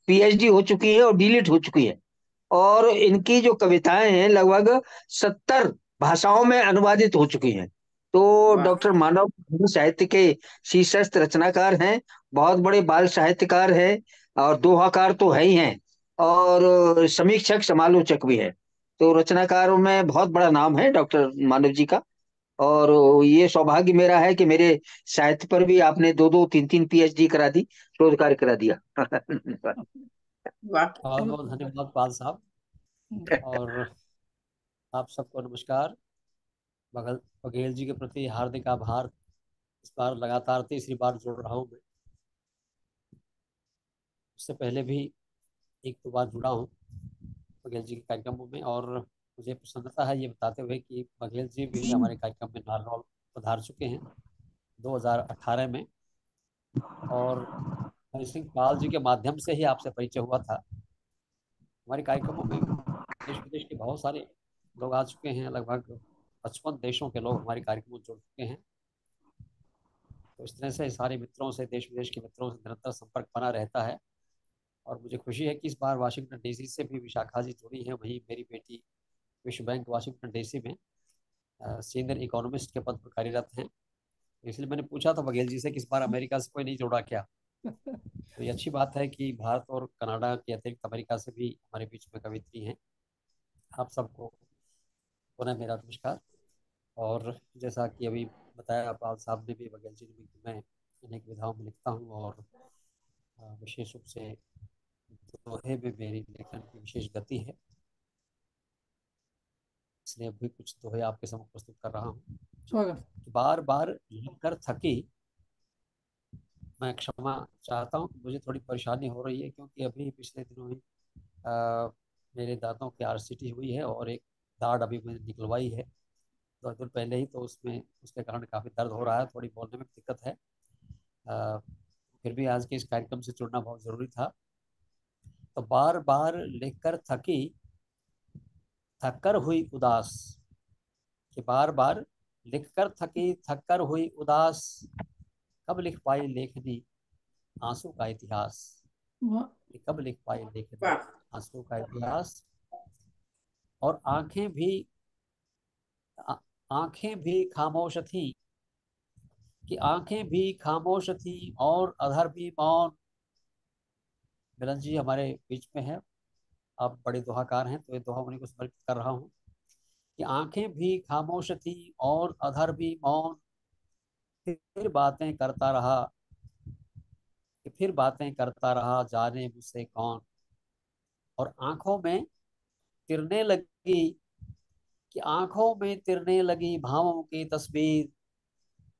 पीएचडी हो चुकी है और डीलिट हो चुकी है। और इनकी जो कविताएं हैं लगभग 70 भाषाओं में अनुवादित हो चुकी हैं। तो वाह। डॉक्टर मानव हिंदी साहित्य के शीर्षस्थ रचनाकार हैं, बहुत बड़े बाल साहित्यकार हैं, और दोहाकार तो है ही हैं, और समीक्षक समालोचक भी है। तो रचनाकारों में बहुत बड़ा नाम है डॉक्टर मानव जी का। और ये सौभाग्य मेरा है कि मेरे साहित्य पर भी आपने 2 2 3 3 पीएचडी करा दी, शोध कार्य करा दिया। वाह। बहुत बहुत बहुत धन्यवाद पाल साहब। और आप सबको नमस्कार। बघेल जी के प्रति हार्दिक आभार। इस बार लगातार तीसरी बार जुड़ रहा हूँ मैं। उससे पहले भी एक दो बार जुड़ा हूँ बघेल जी के कार्यक्रमों में, और मुझे प्रसन्नता है ये बताते हुए कि बघेल जी भी हमारे कार्यक्रम में नारनौल पधार चुके हैं 2018 में। और हरि सिंह पाल जी के माध्यम से ही आपसे परिचय हुआ था। हमारे कार्यक्रमों में देश विदेश के बहुत सारे लोग आ चुके हैं, लगभग 55 देशों के लोग हमारे कार्यक्रम में जुड़ चुके हैं। तो इस तरह से सारे मित्रों से, देश विदेश के मित्रों से निरंतर संपर्क बना रहता है। और मुझे खुशी है कि इस बार वाशिंगटन डीसी से भी विशाखा जी जुड़ी हैं। वहीं मेरी बेटी विश्व बैंक वाशिंगटन डीसी में सीनियर इकोनॉमिस्ट के पद पर कार्यरत हैं। इसलिए मैंने पूछा था बघेल जी से कि इस बार अमेरिका से कोई नहीं जुड़ा क्या। तो ये अच्छी बात है कि भारत और कनाडा के अतिरिक्त अमेरिका से भी हमारे बीच में कवित्री हैं। आप सबको पुनः मेरा नमस्कार। और जैसा कि अभी बताया पाल साहब ने भी, बघेल जी ने भी, कि मैं अनेक विधाओं में लिखता हूँ, और विशेष रूप से दोहे में मेरी लेखन की विशेष गति है। इसलिए अभी कुछ दोहे आपके समक्ष प्रस्तुत कर रहा हूँ। स्वागत। बार बार लिखकर थकी, मैं क्षमा चाहता हूँ, मुझे थोड़ी परेशानी हो रही है क्योंकि अभी पिछले दिनों ही अ, मेरे दांतों की आरसीटी हुई है, और एक दाढ़ अभी मैंने निकलवाई है 2 दिन पहले ही। तो उसमें उसके कारण काफ़ी दर्द हो रहा है, थोड़ी बोलने में दिक्कत है। अ, फिर भी आज के इस कार्यक्रम से जुड़ना बहुत ज़रूरी था। तो बार बार लिखकर थकी, थक कर हुई उदास। कि बार बार लिखकर थकी, थक कर हुई उदास, कब लिख पाई लेखनी आंसू का इतिहास। वाह, कि कब लिख पाई लेखनी वाह। आंसू का इतिहास। और आ- आंखें भी खामोश थी। कि आंखें भी खामोश थी और अधर भी मौन। मिलन जी हमारे बीच में है, आप बड़े दोहाकार हैं, तो ये दोहा उन्हीं को समर्पित कर रहा हूँ। कि आंखें भी खामोश थी और अधर भी मौन, फिर बातें करता रहा। कि फिर बातें करता रहा, जाने मुझसे कौन। और आंखों में तिरने लगी। कि आंखों में तिरने लगी भावों की तस्वीर,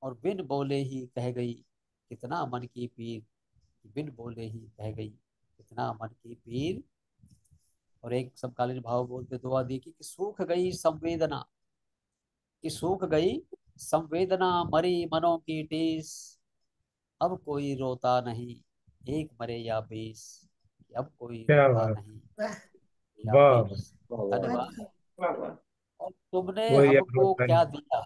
और बिन बोले ही कह गई कितना मन की पीर। बिन बोले ही कह गई कितना मन की पीर। और एक समकालीन भाव बोलते दुआ दी कि सूख गई संवेदना। कि सूख गई संवेदना, मरी मनों की टीस। अब कोई रोता नहीं, एक मरे या 20। अब कोई क्या रोता बात। नहीं वाह। या वाह वाह। 20। बहुत धन्यवाद। खूब। वाह वाह। और तुमने वही हमको अद्भुत है। क्या दिया।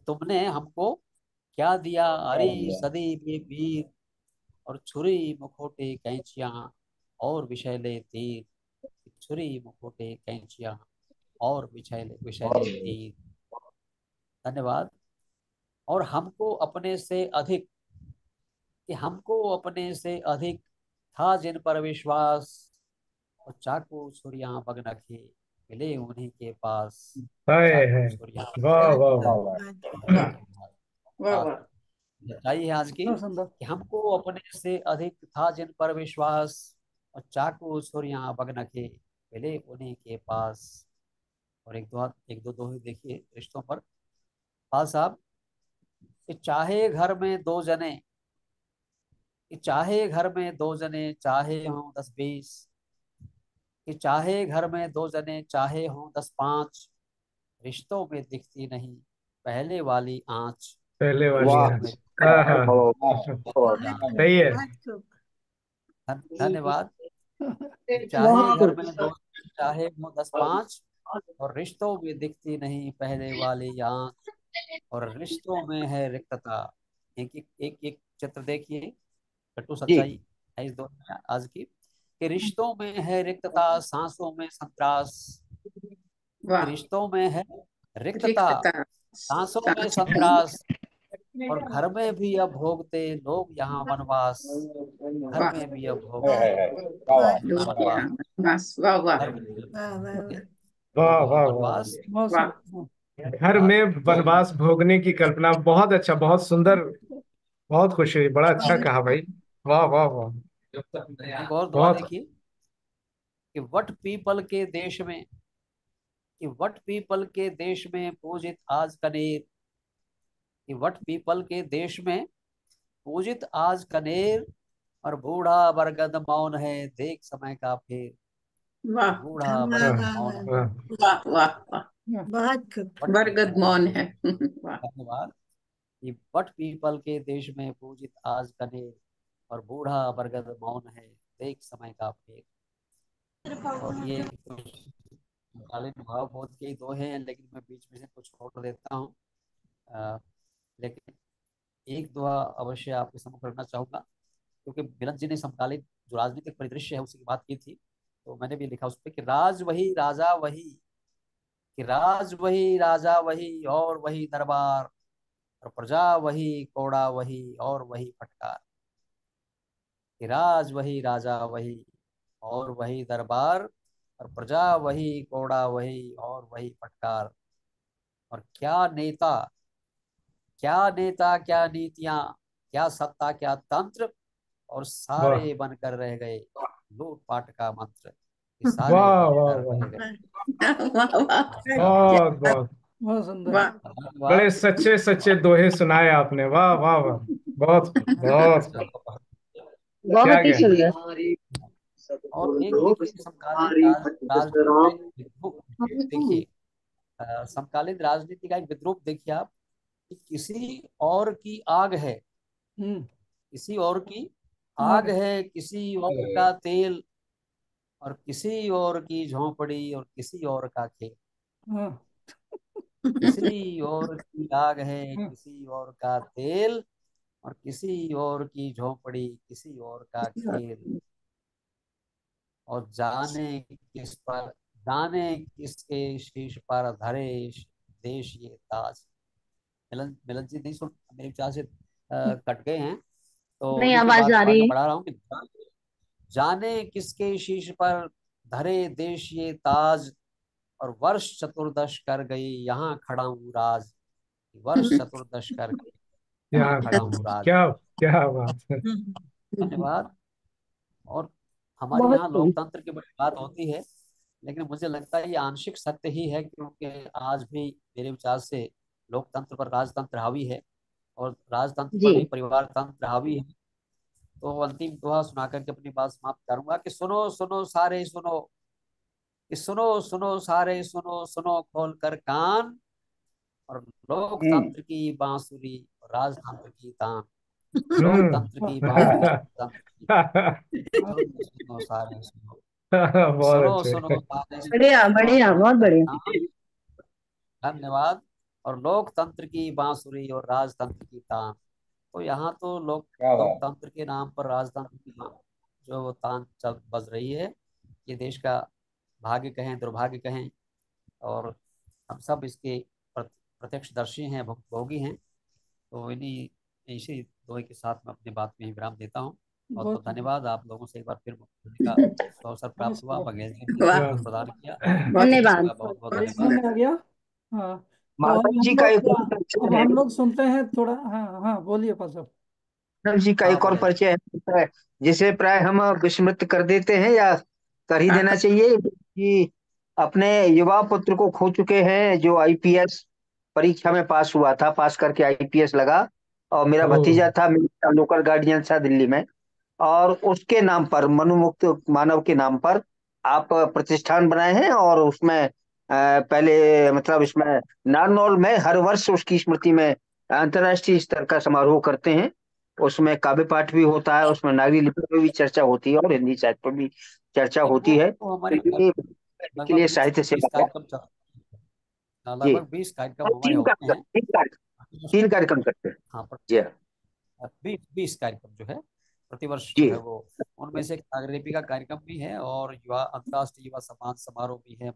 तुमने हमको क्या दिया, क्या अरे दिया। सदी में वीर। और छुरी मुखोटे कैंचियां और विषैले तीर। छुरी मुखोटे कैंचियां और विषैले और विषैले तीर। धन्यवाद। और हमको अपने से अधिक। कि हमको अपने से अधिक था जिन पर विश्वास। और चाकू छुरियां बग नखे मिले उन्हीं के पास, हाय चाकू है। छुरियां वाह वाह वाह। वाह वाह वाह। सच्चाई है आज की बहुत सुंदर। कि हमको अपने से अधिक था जिन पर विश्वास, और चाकू छुरियां बगनखे मिले उन्हीं के पास। और एक दो दोहे देखिए रिश्तों पर। हाँ साहब, कि चाहे घर में दो जने, कि चाहे घर में दो जने चाहे हों 10-20, कि चाहे घर में दो जने चाहे हों 10-5, रिश्तों में दिखती नहीं पहले वाली आँच। पहले वाली वाह। रिश्तों में आज। दिखती हाँ नहीं हाँ। पहले वाली आँच। सही है। धन्यवाद। कि चाहे वाह। घर में दो जने चाहे हों 10-5, और रिश्तों में दिखती नहीं पहले वाली आँच, और रिश्तों में है रिक्तता। एक चित्र देखिए, कटु जी सच्चाई है इस दौर में आज की, कि रिश्तों में है रिक्तता सांसों में संत्रास। कि वाह। रिश्तों में है रिक्तता रिक्तता सांसों में सांसों में संत्रास, और घर में भी अब भोगते लोग यहाँ वनवास। घर वाह। में भी अब है भोगते लोग यहाँ लोग वनवास। यहाँ बस वाह वाह घर में भी अब भोगते वाह लोग यहाँ वाह वाह। वनवास। बहुत वाह। सुंदर। घर बात में तो वनवास भोगने की कल्पना, बहुत अच्छा, बहुत सुंदर। बहुत खुशी हुई, बड़ा अच्छा कहा भाई। वाह वाह वाह। एक और दुआ बहुत। देखिए, कि वट पीपल के देश में, कि वट पीपल के देश में पूजित आज कनेर। कि वट पीपल के देश में पूजित आज कनेर, और बूढ़ा बरगद मौन है देख समय का फेर। वाह बूढ़ा वाह बरगद मौन है। वाह। वाह वाह वाह। वट पीपल बरगद के मौन देश, है। वाह। धन्यवाद। कि वट पीपल के देश में पूजित आज कनेर, और बूढ़ा बरगद मौन है देख समय का फेर। और ये कुछ समकालीन भाव बोध के ही दो हैं, लेकिन मैं बीच में से कुछ छोड़ देता हूँ। अ, लेकिन एक दुआ अवश्य आपके सम्मुख रखना चाहूंगा, क्योंकि मिलन जी ने समकालीन जो राजनीतिक परिदृश्य है उसी की बात की थी, तो मैंने भी लिखा उस पर कि राज वही राजा वही, कि राज वही राजा वही और वही दरबार, और प्रजा वही कोड़ा वही और वही फटकार। कि राज वही राजा वही और वही दरबार, और प्रजा वही कोड़ा वही और वही फटकार। और क्या नेता क्या नीतियां, क्या सत्ता क्या तंत्र, और वाह सारे बनकर रह गए लूटपाट का मंत्र। कि सारे वाह वाह बनकर वाह। रह गए। वाह वाह। बहुत बहुत। बहुत सुंदर। वाह बड़े धन्यवाद। सच्चे सच्चे दोहे सुनाए आपने। वाह वाह वाह। बहुत बहुत। चलो, क्या बहुत ही कहना। सुंदर। और एक देखिए समकालीन राजनीति का एक विद्रूप देखिए। समकालीन राजनीति का एक विद्रूप देखिए आप, कि किसी और की आग है, हम्म। किसी और की आग। आग है, किसी और का तेल, और किसी और की झोंपड़ी और किसी और का खेल। हाँ। किसी और की आग है, हाँ। किसी और का तेल, और किसी और की झोंपड़ी किसी और का खेल। और जाने किसके शीश पर धरे देश ये ताज। मिलन मिलन जी नहीं सुन मेरे विचार से कट गए हैं, तो नहीं, उन्हीं की आवाज बात आ को रही आगे है। बढ़ा रहा हूँ। कि जाने किसके शीश पर धरे देश ये ताज, और वर्ष चतुर्दश कर गई यहाँ खड़ा हूँ राज। वर्ष चतुर्दश कर गई यहाँ क्या खड़ा हूँ राज। क्या क्या बात है। धन्यवाद। और हमारे बहुत यहाँ खूब। लोकतंत्र की बड़ी बात होती है, लेकिन मुझे लगता है ये आंशिक सत्य ही है, क्योंकि आज भी मेरे विचार से लोकतंत्र पर राजतंत्र हावी है, और राजतंत्र जी। पर भी परिवार तंत्र हावी है। तो अंतिम दोहा सुना करके अपनी बात समाप्त करूंगा, कि सुनो सुनो सारे सुनो, कि सुनो सुनो सारे सुनो, सुनो खोल कर कान, और हम्म। लोकतंत्र की बांसुरी और राजतंत्र की तान। हम्म। लोकतंत्र की बांसुरी तंत्र की, सुनो सुनो सारे सुनो, बहुत सुनो अच्छे। सुनो सारे सुनो, बढ़िया सुनो बढ़िया, खोल बहुत कर बढ़िया। कान। धन्यवाद। और लोकतंत्र की बांसुरी और राजतंत्र की तान। तो यहाँ तो क्या बात। लोकतंत्र के नाम पर राजतंत्र की जो तान चल बज रही है, ये देश का भाग्य कहें दुर्भाग्य कहें, और हम सब इसके प्रत्यक्षदर्शी हैं, भोगी हैं। तो इन्हीं इसी दोहे के साथ मैं अपनी बात में ही विराम देता हूँ। बहुत बहुत बहुत धन्यवाद। आप लोगों से एक बार फिर मिलने का अवसर जी प्राप्त हुआ। साहब, बघेल जी ने वाह, अवसर प्रदान किया। बहुत धन्यवाद। आपका बहुत बहुत बहुत धन्यवाद। सुंदर। आनंद आ गया। हाँ, तो माधव जी का एक और परिचय अब है। हम लोग सुनते हैं थोड़ा। हाँ हाँ, बोलिए पाल साहब। माधव जी का हाँ एक और बघेल जी। परिचय है, जिसे प्राय हम विस्मृत कर देते हैं, या कर ही हाँ, देना चाहिए, कि अपने युवा पुत्र को खो चुके हैं, जो आईपीएस परीक्षा में पास हुआ था, पास करके आईपीएस लगा। और मेरा ओ, भतीजा था, मेरा लोकल गार्डियन था दिल्ली में। और उसके नाम पर, मनुमुक्त मानव के नाम पर आप प्रतिष्ठान बनाए हैं, और उसमें पहले मतलब इसमें नारनौल में हर वर्ष उसकी स्मृति में अंतर्राष्ट्रीय स्तर का समारोह करते हैं। उसमें काव्य पाठ भी होता है, उसमें नागरी लिपि पर भी चर्चा होती है, और हिंदी साहित्य पर भी चर्चा नहीं, होती है। वो तो हमारे ये के लगभग लिए बीस साहित्य बीस सेवा का। कार्यक्रम चल जी, लगभग 20 कार्यक्रम और हमारे होते हैं। तीन कार्यक्रम करते हैं। हाँ, जी हाँ। 20 कार्यक्रम जो है प्रतिवर्ष जो जी है वो, उनमें से एक नागरिकता का कार्यक्रम भी है, और युवा अंतर्राष्ट्रीय युवा सम्मान समारोह भी है।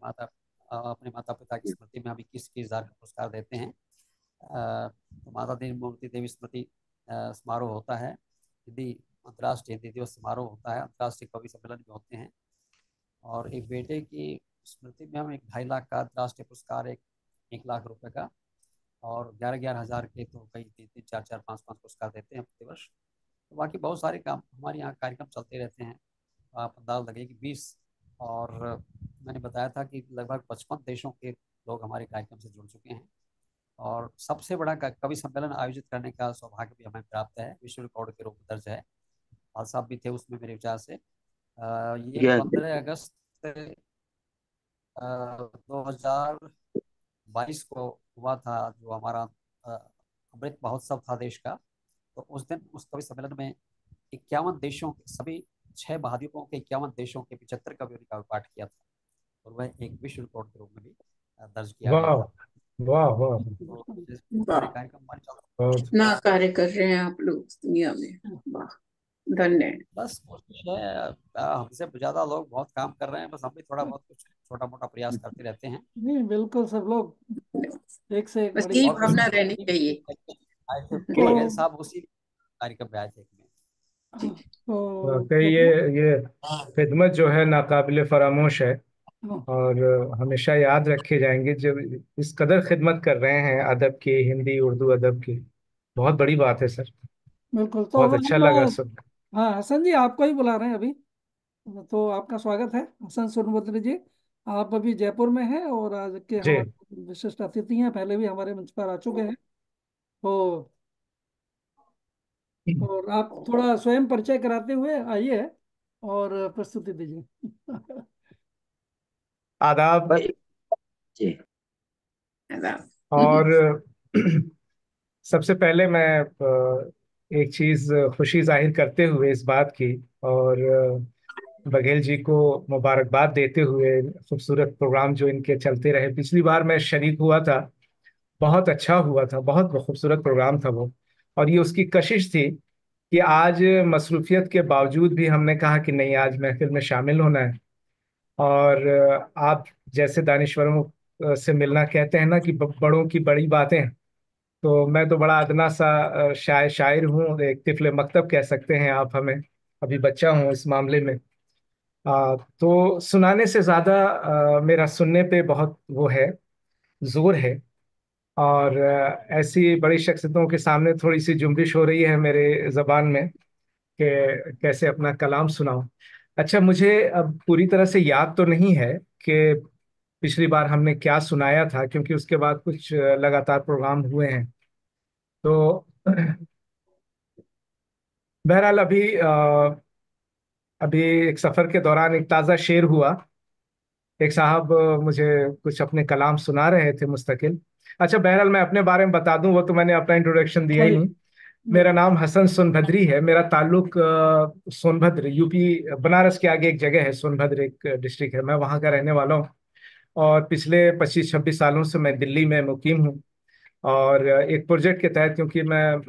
अपने माता पिता की स्मृति में हम 21,000 का पुरस्कार देते हैं। तो माता देवी मूर्ति देवी स्मृति समारोह होता है। हिंदी अंतर्राष्ट्रीय हिंदी दिवस समारोह होता है। अंतर्राष्ट्रीय कवि सम्मेलन भी होते हैं। और एक बेटे की स्मृति में हम 2.5 लाख का अंतर्राष्ट्रीय पुरस्कार, 1 लाख रुपए का, और 11,000 के तो कई 3-3, 4-4, 5-5 पुरस्कार देते हैं प्रतिवर्ष। तो बाकी बहुत सारे काम हमारे यहाँ कार्यक्रम चलते रहते हैं। आप अंदाज लगे कि 20, और मैंने बताया था कि लगभग 55 देशों के लोग हमारे कार्यक्रम से जुड़ चुके हैं। और सबसे बड़ा कवि सम्मेलन आयोजित करने का सौभाग्य भी हमें प्राप्त है, विश्व रिकॉर्ड के रूप में दर्ज है। हाल साहब भी थे उसमें मेरे विचार से। ये जी हाँ। 15 अगस्त 2022 को हुआ था, जो हमारा अ, अमृत महोत्सव था देश का। तो उस दिन उस कवि सम्मेलन में 51 देशों के, सभी 6 महाद्वीपों के 51 देशों के 75 कवियों ने काव्य पाठ किया था, और वह एक विश्व रिकॉर्ड के रूप में भी दर्ज किया गया वाह था। वाह वाह, तो सारे वाह, कार्यक्रम हमारे चल बहुत इतना कार्य कर रहे हैं आप लोग इस दुनिया में। वाह, धन्य है। बस कोशिश है। हमसे ज्यादा लोग बहुत काम कर रहे हैं, बस हम भी थोड़ा बहुत कुछ छोटा मोटा प्रयास करते रहते हैं। जी बिल्कुल, सब लोग एक से एक बस यही बढ़िया। और कुछ भावना बघेल रहनी जी चाहिए। आए थे, तो बघेल साहब उसी कार्यक्रम में आए थे एक में। जी, वाकई तो ये खिदमत जो है नाकाबिले फरामोश है, हाँ, और हमेशा याद रखे जाएंगे जब इस कदर खिदमत कर रहे हैं अदब की, हिंदी उर्दू अदब की। बहुत बड़ी बात है सर। बिल्कुल। तो बहुत अच्छा लगा हम, सुन। हाँ हसन जी आपको ही बुला रहे हैं अभी। तो आपका स्वागत है हसन सोनभद्र जी। आप अभी जयपुर में हैं और आज के जी, हमारे विशिष्ट अतिथि हैं, पहले भी हमारे मंच पर आ चुके हैं। तो और आप थोड़ा स्वयं परिचय कराते हुए आइए और प्रस्तुति दीजिए। आदाब। भाई, जी। आदाब। और सबसे पहले मैं एक चीज खुशी जाहिर करते हुए इस बात की, और बघेल जी को मुबारकबाद देते हुए, खूबसूरत प्रोग्राम जो इनके चलते रहे, पिछली बार मैं शरीक हुआ था, बहुत अच्छा हुआ था, बहुत खूबसूरत प्रोग्राम था वो। और ये उसकी कशिश थी कि आज मसरूफियत के बावजूद भी हमने कहा कि नहीं, आज महफिल में शामिल होना है। और आप जैसे दानिश्वरों से मिलना, कहते हैं ना कि बड़ों की बड़ी बातें। तो मैं तो बड़ा अदना सा शायर हूँ, एक तिफले मकतब कह सकते हैं आप हमें, अभी बच्चा हूँ इस मामले में। तो सुनाने से ज्यादा मेरा सुनने पे बहुत वो है, जोर है। और ऐसी बड़ी शख्सियतों के सामने थोड़ी सी जुम्बिश हो रही है मेरे जबान में कि कैसे अपना कलाम सुनाऊं। अच्छा, मुझे अब पूरी तरह से याद तो नहीं है कि पिछली बार हमने क्या सुनाया था, क्योंकि उसके बाद कुछ लगातार प्रोग्राम हुए हैं। तो बहरहाल अभी एक सफर के दौरान एक ताज़ा शेर हुआ। एक साहब मुझे कुछ अपने कलाम सुना रहे थे मुस्तकिल। अच्छा, बहरहाल मैं अपने बारे में बता दूं, वो तो मैंने अपना इंट्रोडक्शन दिया ही आइए। नहीं। मेरा बिल्कुल। नाम हसन सोनभद्री है। मेरा ताल्लुक सोनभद्र, यूपी बनारस के आगे एक जगह है, सोनभद्र एक डिस्ट्रिक्ट है, मैं वहाँ का रहने वाला हूँ। और पिछले 25-26 सालों से मैं दिल्ली में मुकीम हूँ। और एक प्रोजेक्ट के तहत, क्योंकि मैं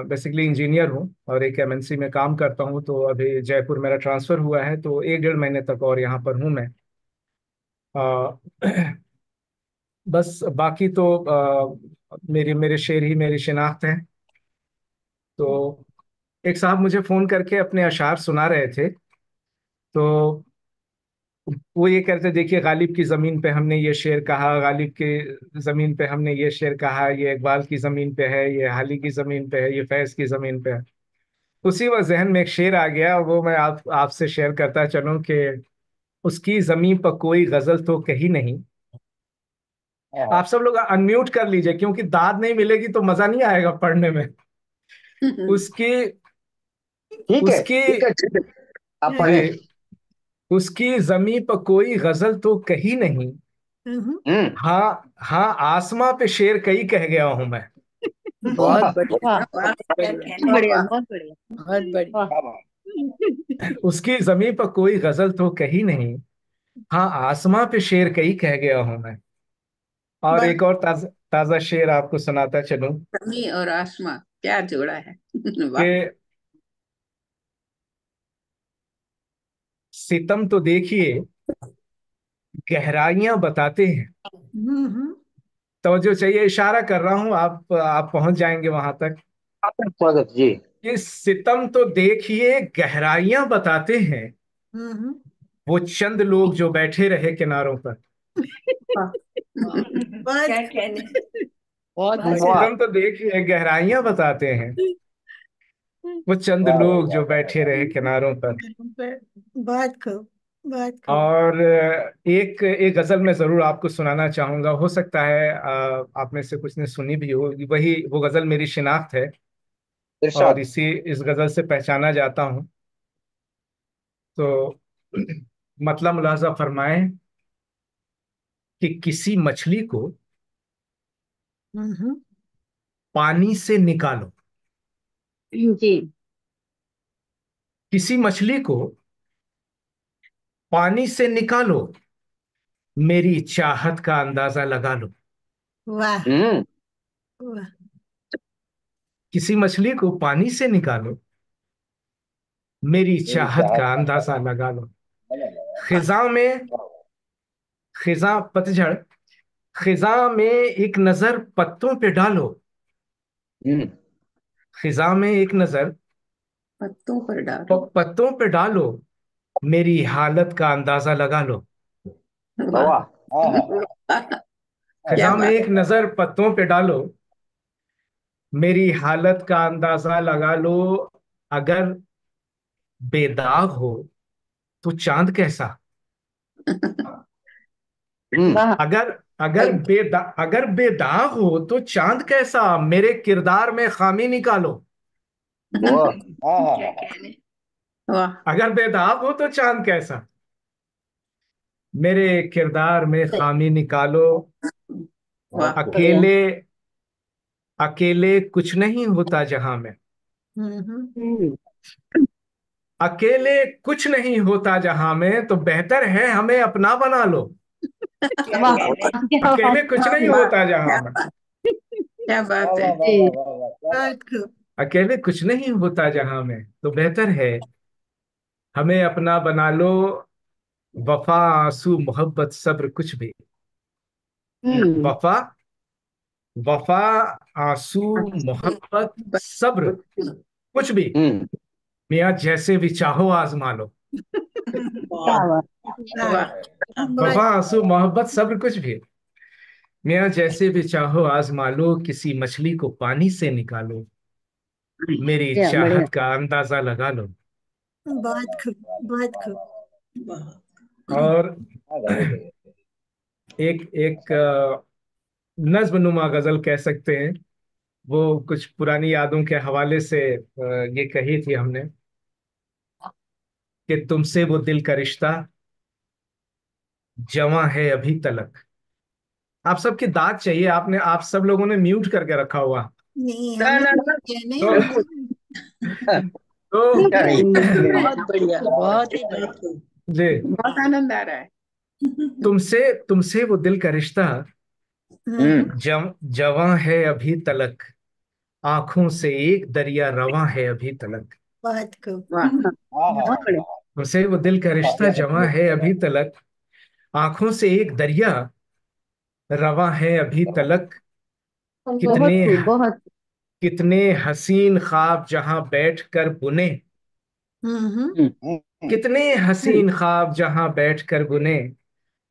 बेसिकली इंजीनियर हूँ और एक एमएनसी में काम करता हूँ, तो अभी जयपुर मेरा ट्रांसफ़र हुआ है, तो 1-1.5 महीने तक और यहाँ पर हूँ मैं। अ, बस बाकी तो मेरे शेर ही मेरी शिनाख्त है। तो एक साहब मुझे फोन करके अपने अशार सुना रहे थे। तो वो ये कहते, देखिए गालिब की जमीन पे हमने ये शेर कहा, गालिब की जमीन पे हमने ये शेर कहा, ये इकबाल की जमीन पे है, ये हाली की जमीन पे है, ये फैज की जमीन पे है। उसी वक्त जहन में एक शेर आ गया, वो मैं आपसे शेयर करता चलूं कि उसकी जमीन पर कोई गजल तो कही नहीं। आप सब लोग अनम्यूट कर लीजिए, क्योंकि दाद नहीं मिलेगी तो मजा नहीं आएगा पढ़ने में। उसकी ठीक है, उसकी ठीक है, ठीक है, आप जी, पढ़ें। उसकी जमीन पर कोई गजल तो कही नहीं। हम्म। हम्म। हाँ हाँ, आसमां पे शेर कई कह गया हूं मैं। बहुत वाह, बढ़िया, वाह, वाह, क्या कहने, बढ़िया, वाह, बहुत बढ़िया। बहुत बढ़िया। क्या बात। उसकी जमीन पर कोई गजल तो कही नहीं, हाँ आसमां पे शेर कई कह गया हूं मैं। और वाह। एक और ताजा ताजा शेर आपको सुनाता चलूं जमी और आसमां क्या जोड़ा है। वाह। कि सितम तो देखिए गहराइयां बताते हैं। हम्म। तवज्जो चाहिए, इशारा कर रहा हूं, आप पहुंच जाएंगे वहां तक। आपका स्वागत जी। कि सितम तो देखिए गहराइयां बताते हैं, हम्म। वो चंद लोग जो बैठे रहे किनारों पर। वाह, बहुत क्या कहने, बहुत बहुत बढ़िया। वाह, सितम तो देखिए गहराइयां बताते हैं, वो चंद वाह, वाह, लोग वाह, जो वाह, बैठे रहे किनारों पर। बहुत खूब, बहुत खूब। और एक एक गजल मैं जरूर आपको सुनाना चाहूंगा, हो सकता है आप में से कुछ ने सुनी भी हो। वही वो गजल मेरी शिनाख्त है, और इरशाद। इस गजल से पहचाना जाता हूँ। तो मतलब मुलाजा फरमाएं कि किसी मछली को हम्म। पानी से निकालो, जी। किसी मछली को पानी से निकालो, मेरी चाहत का अंदाजा लगा लो। वाह, हम्म। वाह। किसी मछली को पानी से निकालो, मेरी मेरी चाहत चाहत का का अंदाजा लगा लो। वाह, खिजा में, खिजा पतझड़, खिजा में एक नजर पत्तों पे डालो, हम्म। खिजा में एक नजर पत्तों पर डालो। पत्तों पे डालो, मेरी हालत का अंदाजा लगा लो। वाह, वाह, हाँ, वाह, क्या खिजा में बात। एक नजर पत्तों पे डालो, मेरी हालत का अंदाजा लगा लो। अगर बेदाग हो तो चांद कैसा, हम्म। वाह, अगर अगर बेदाग हो तो चांद कैसा, मेरे किरदार में खामी निकालो। वाह, हाँ, हाँ, क्या हाँ, कहने, वाह, अगर बेदाग हो तो चांद कैसा, मेरे किरदार में खामी निकालो। वाह, बहुत खूब। बढ़िया। अकेले अकेले कुछ नहीं होता जहां में, हम्म। अकेले कुछ नहीं होता जहां में, तो बेहतर है हमें अपना बना लो। क्या वाह, कहने, क्या बात। अकेले कुछ नहीं वाह, होता क्या जहां में, बात, क्या वाह, बात है। वाह, वाह, जी, वाह, वाह, वाह, क्या बात। बहुत खूब। अकेले कुछ नहीं होता जहां में, तो बेहतर है हमें अपना बना लो। वफा आंसू मोहब्बत सब्र कुछ भी, हम्म। वफा वफा आंसू मोहब्बत सब्र कुछ भी, हम्म। मियाँ जैसे भी चाहो आजमा लो। क्या वाह, बात। वाह, वाह, वफा बहुत। आंसू मोहब्बत सब्र कुछ भी, मियाँ जैसे भी चाहो आजमा लो, किसी मछली को पानी से निकालो, मेरी बढ़िया, बढ़िया। चाहत का अंदाजा लगा लो। बहुत खूब, बहुत खूब। वाह। और क्या गजल है। एक एक नज्म नुमा गजल कह सकते हैं, वो कुछ पुरानी यादों के हवाले से ये कही थी हमने कि तुमसे वो दिल का रिश्ता जवां है अभी तलक। आप सबकी दाद चाहिए, आप सब लोगों ने म्यूट करके रखा हुआ। नहीं, ना, हमने ना, नहीं ना, किया, नहीं तो हमने। तो नहीं। बहुत बढ़िया, बहुत ही बढ़िया, जी, बहुत आनंद आ रहा है। तुमसे तुमसे वो दिल का रिश्ता हम्म। जवां है अभी तलक, आंखों से एक दरिया रवां है अभी तलक। बहुत खूब। वाह, हाँ, हाँ, बहुत बढ़िया। हाँ, तुमसे वो दिल का रिश्ता जवां है अभी तलक, आंखों से एक दरिया रवां है अभी तलक। बहुत कितने खूब, बहुत। कितने हसीन ख्वाब जहां बैठ कर बुने, हम्म कितने हसीन ख्वाब जहां बैठ कर बुने,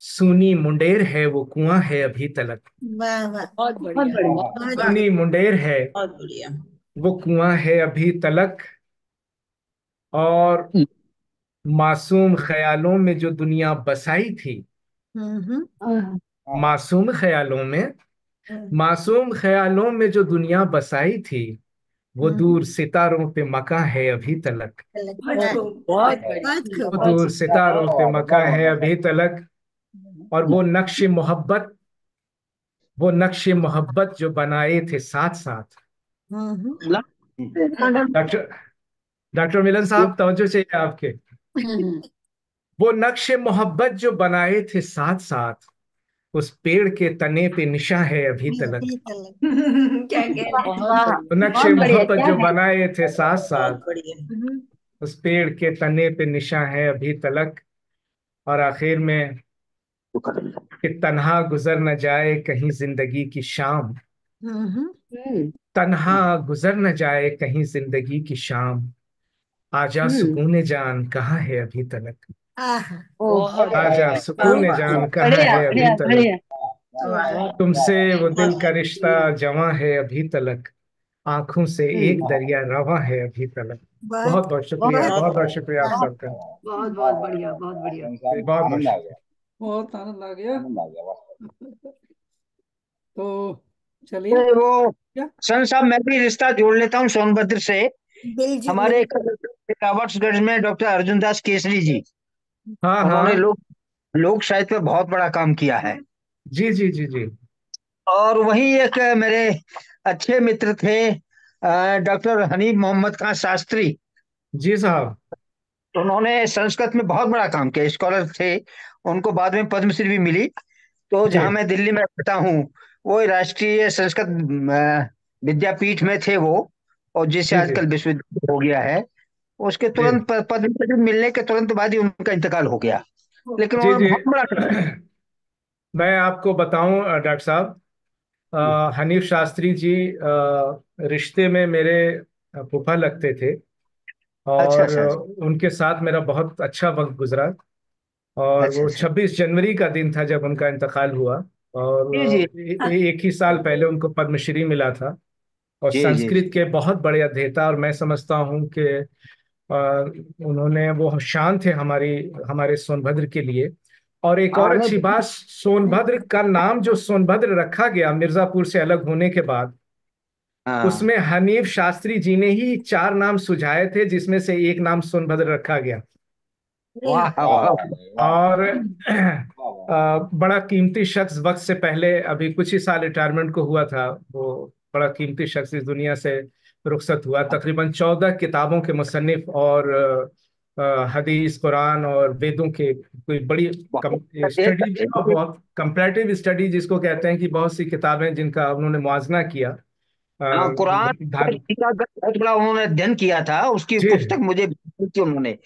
सूनी मुंडेर है वो कुआं है अभी तलक। वाह वाह, बहुत बढ़िया, बहुत वाह, सूनी मुंडेर है बहुत बढ़िया। वो कुआं है अभी तलक, और मासूम ख्यालों में जो दुनिया बसाई थी, हम्म मासूम ख्यालों में, मासूम ख्यालों में जो दुनिया बसाई थी, वो हम्म दूर सितारों पे मका है अभी तलक। बहुत वाह, खूब, बहुत बढ़िया, बहुत खूब। वो दूर सितारों पे मका है अभी तलक, और वो नक्श मोहब्बत जो बनाए थे साथ साथ। हम्म डॉक्टर डॉक्टर मिलन साहब, तवज्जो चाहिए आपके। हम्म। वो नक्श मोहब्बत जो बनाए थे साथ साथ, उस पेड़ के तने पे निशा है अभी तलक। अभी तलक। क्या कह रहे हैं? बहुत वो बढ़िया, नक्श बहुत बढ़िया, मोहब्बत क्या जो है, बनाए थे साथ बहुत साथ, बढ़िया। उस पेड़ के तने पे निशा है अभी तलक। और आखिर में कि तन्हा गुजर न जाए कहीं जिंदगी की शाम, हम्म तन्हा गुजर न जाए कहीं जिंदगी की शाम, आजा सुकून जान कहाँ है अभी तलक। आह, बहुत आजा बढ़िया, सुकून बहुत जान खूब, कहाँ है अभी तलक, वाह, बहुत तुमसे वो दिल बहुत का रिश्ता जवां है अभी तलक, आंखों से एक दरिया रवां है अभी तलक। बहुत बहुत बहुत शुक्रिया, बहुत बहुत बहुत शुक्रिया आप वाह, सबका। बहुत बहुत बढ़िया, बहुत बढ़िया। बहुत बहुत शुक्रिया। बहुत आनंद आ गया। तो चलिए। तो वो क्या? सन साहब, मैं भी रिश्ता जोड़ लेता हूँ सोनभद्र से। हमारे बिल्कुल। कावड़गंज में डॉक्टर अर्जुन दास केसरी जी, हाँ उन्होंने हाँ। लोक साहित्य पे बहुत बड़ा काम किया है। जी जी जी जी। और वहीं एक मेरे अच्छे मित्र थे, डॉक्टर हनीफ मोहम्मद खान शास्त्री। जी साहब। उन्होंने संस्कृत में बहुत बड़ा काम किया, स्कॉलर थे। उनको बाद में पद्मश्री भी मिली। तो जी जहाँ मैं दिल्ली में रहता हूँ, वो राष्ट्रीय संस्कृत विद्यापीठ में थे वो, और जिसे जी जी आजकल विश्वविद्यालय हो गया है। उसके जी तुरंत पद्मश्री मिलने के तुरंत बाद ही उनका इंतकाल हो गया। लेकिन जी उन्होंने जी। बहुत बड़ा मैं आपको बताऊं डॉक्टर साहब, हनीफ शास्त्री जी रिश्ते में मेरे फूफा लगते थे, अच्छा और अच्छा। उनके साथ मेरा बहुत अच्छा वक्त गुजरा। और अच्छा वो अच्छा। 26 जनवरी का दिन था जब उनका इंतकाल हुआ, और जी जी। एक ही साल पहले उनको पद्मश्री मिला था। और जी जी जी। संस्कृत के बहुत बड़े अध्येता, और मैं समझता हूँ कि उन्होंने वो शान थे हमारे सोनभद्र के लिए। और एक और हाँ अच्छी नहीं। बात, सोनभद्र का नाम जो सोनभद्र रखा गया मिर्जापुर से अलग होने के बाद, हाँ। उसमें हनीफ शास्त्री जी ने ही 4 नाम सुझाए थे, जिसमें से एक नाम सोनभद्र रखा गया। अरे वाह वाह। और बड़ा कीमती शख्स, वक्त से पहले अभी कुछ ही साल रिटायरमेंट को हुआ था वो। बड़ा कीमती शख्स इस दुनिया से रुखसत हुआ। तकरीबन 14 किताबों के मुसन्निफ, और हदीस, कुरान और वेदों के कोई बड़ी स्टडी, बहुत कंपैरेटिव स्टडी जिसको कहते हैं, कि बहुत सी किताबें जिनका उन्होंने मुआजना किया। हाँ, कुरान धार का बहुत बड़ा उन्होंने अध्ययन किया था, उसकी जी पुस्तक मुझे दी थी उन्होंने।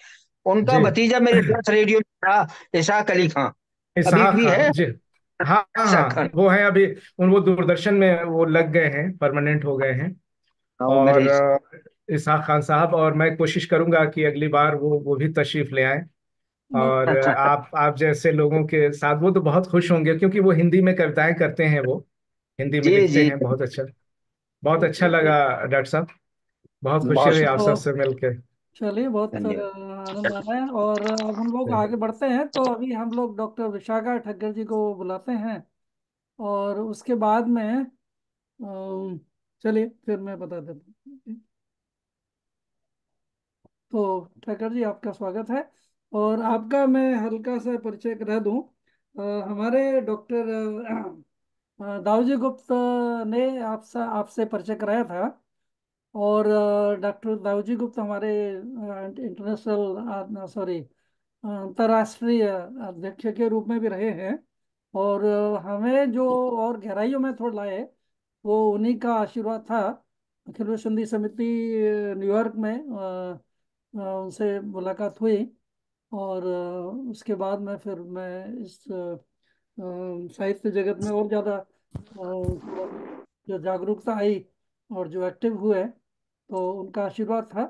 उनका जी। भतीजा मेरे पास रेडियो में था, इसाक अली खां। अभी इसहाक भी है। खान जी। हाँ इसाक हाँ, खान। वो है अभी। वो दूरदर्शन में वो लग गए हैं, परमानेंट हो गए हैं। हाँ, वो और मेरे इसहाक खान साहब, और मैं कोशिश करूंगा कि अगली बार वो भी तशरीफ ले आए। और आप जैसे लोगों के साथ वो तो बहुत खुश होंगे, क्योंकि वो हिंदी में कविताएं करते हैं, वो हिंदी में जी लिखते जी। हैं बहुत अच्छा। बहुत अच्छा लगा डॉक्टर साहब, बहुत खुशी बहुत हुई आप तो सबसे मिलके। चलिए, बहुत धन्यवाद। आनंद आया है। और अब हम लोग आगे बढ़ते हैं। तो अभी हम लोग डॉक्टर विशाखा ठक्कर जी को बुलाते हैं, और उसके बाद में चलिए फिर मैं बता देता हूँ। तो ठक्कर जी, आपका स्वागत है। और आपका मैं हल्का सा परिचय करा दूं। हमारे डॉक्टर दाऊजी गुप्त ने आपसे आपसे परिचय कराया था। और डॉक्टर दाऊजी गुप्ता हमारे इंटरनेशनल, सॉरी, अंतर्राष्ट्रीय अध्यक्ष के रूप में भी रहे हैं। और हमें जो और गहराइयों में थोड़ा लाए, वो उन्हीं का आशीर्वाद था। अखिल विश्व हिंदी समिति न्यूयॉर्क में उनसे मुलाकात हुई। और उसके बाद में फिर मैं इस साहित्य जगत में और ज़्यादा थोड़ा जो जागरूकता आई, और जो एक्टिव हुए, तो उनका आशीर्वाद था।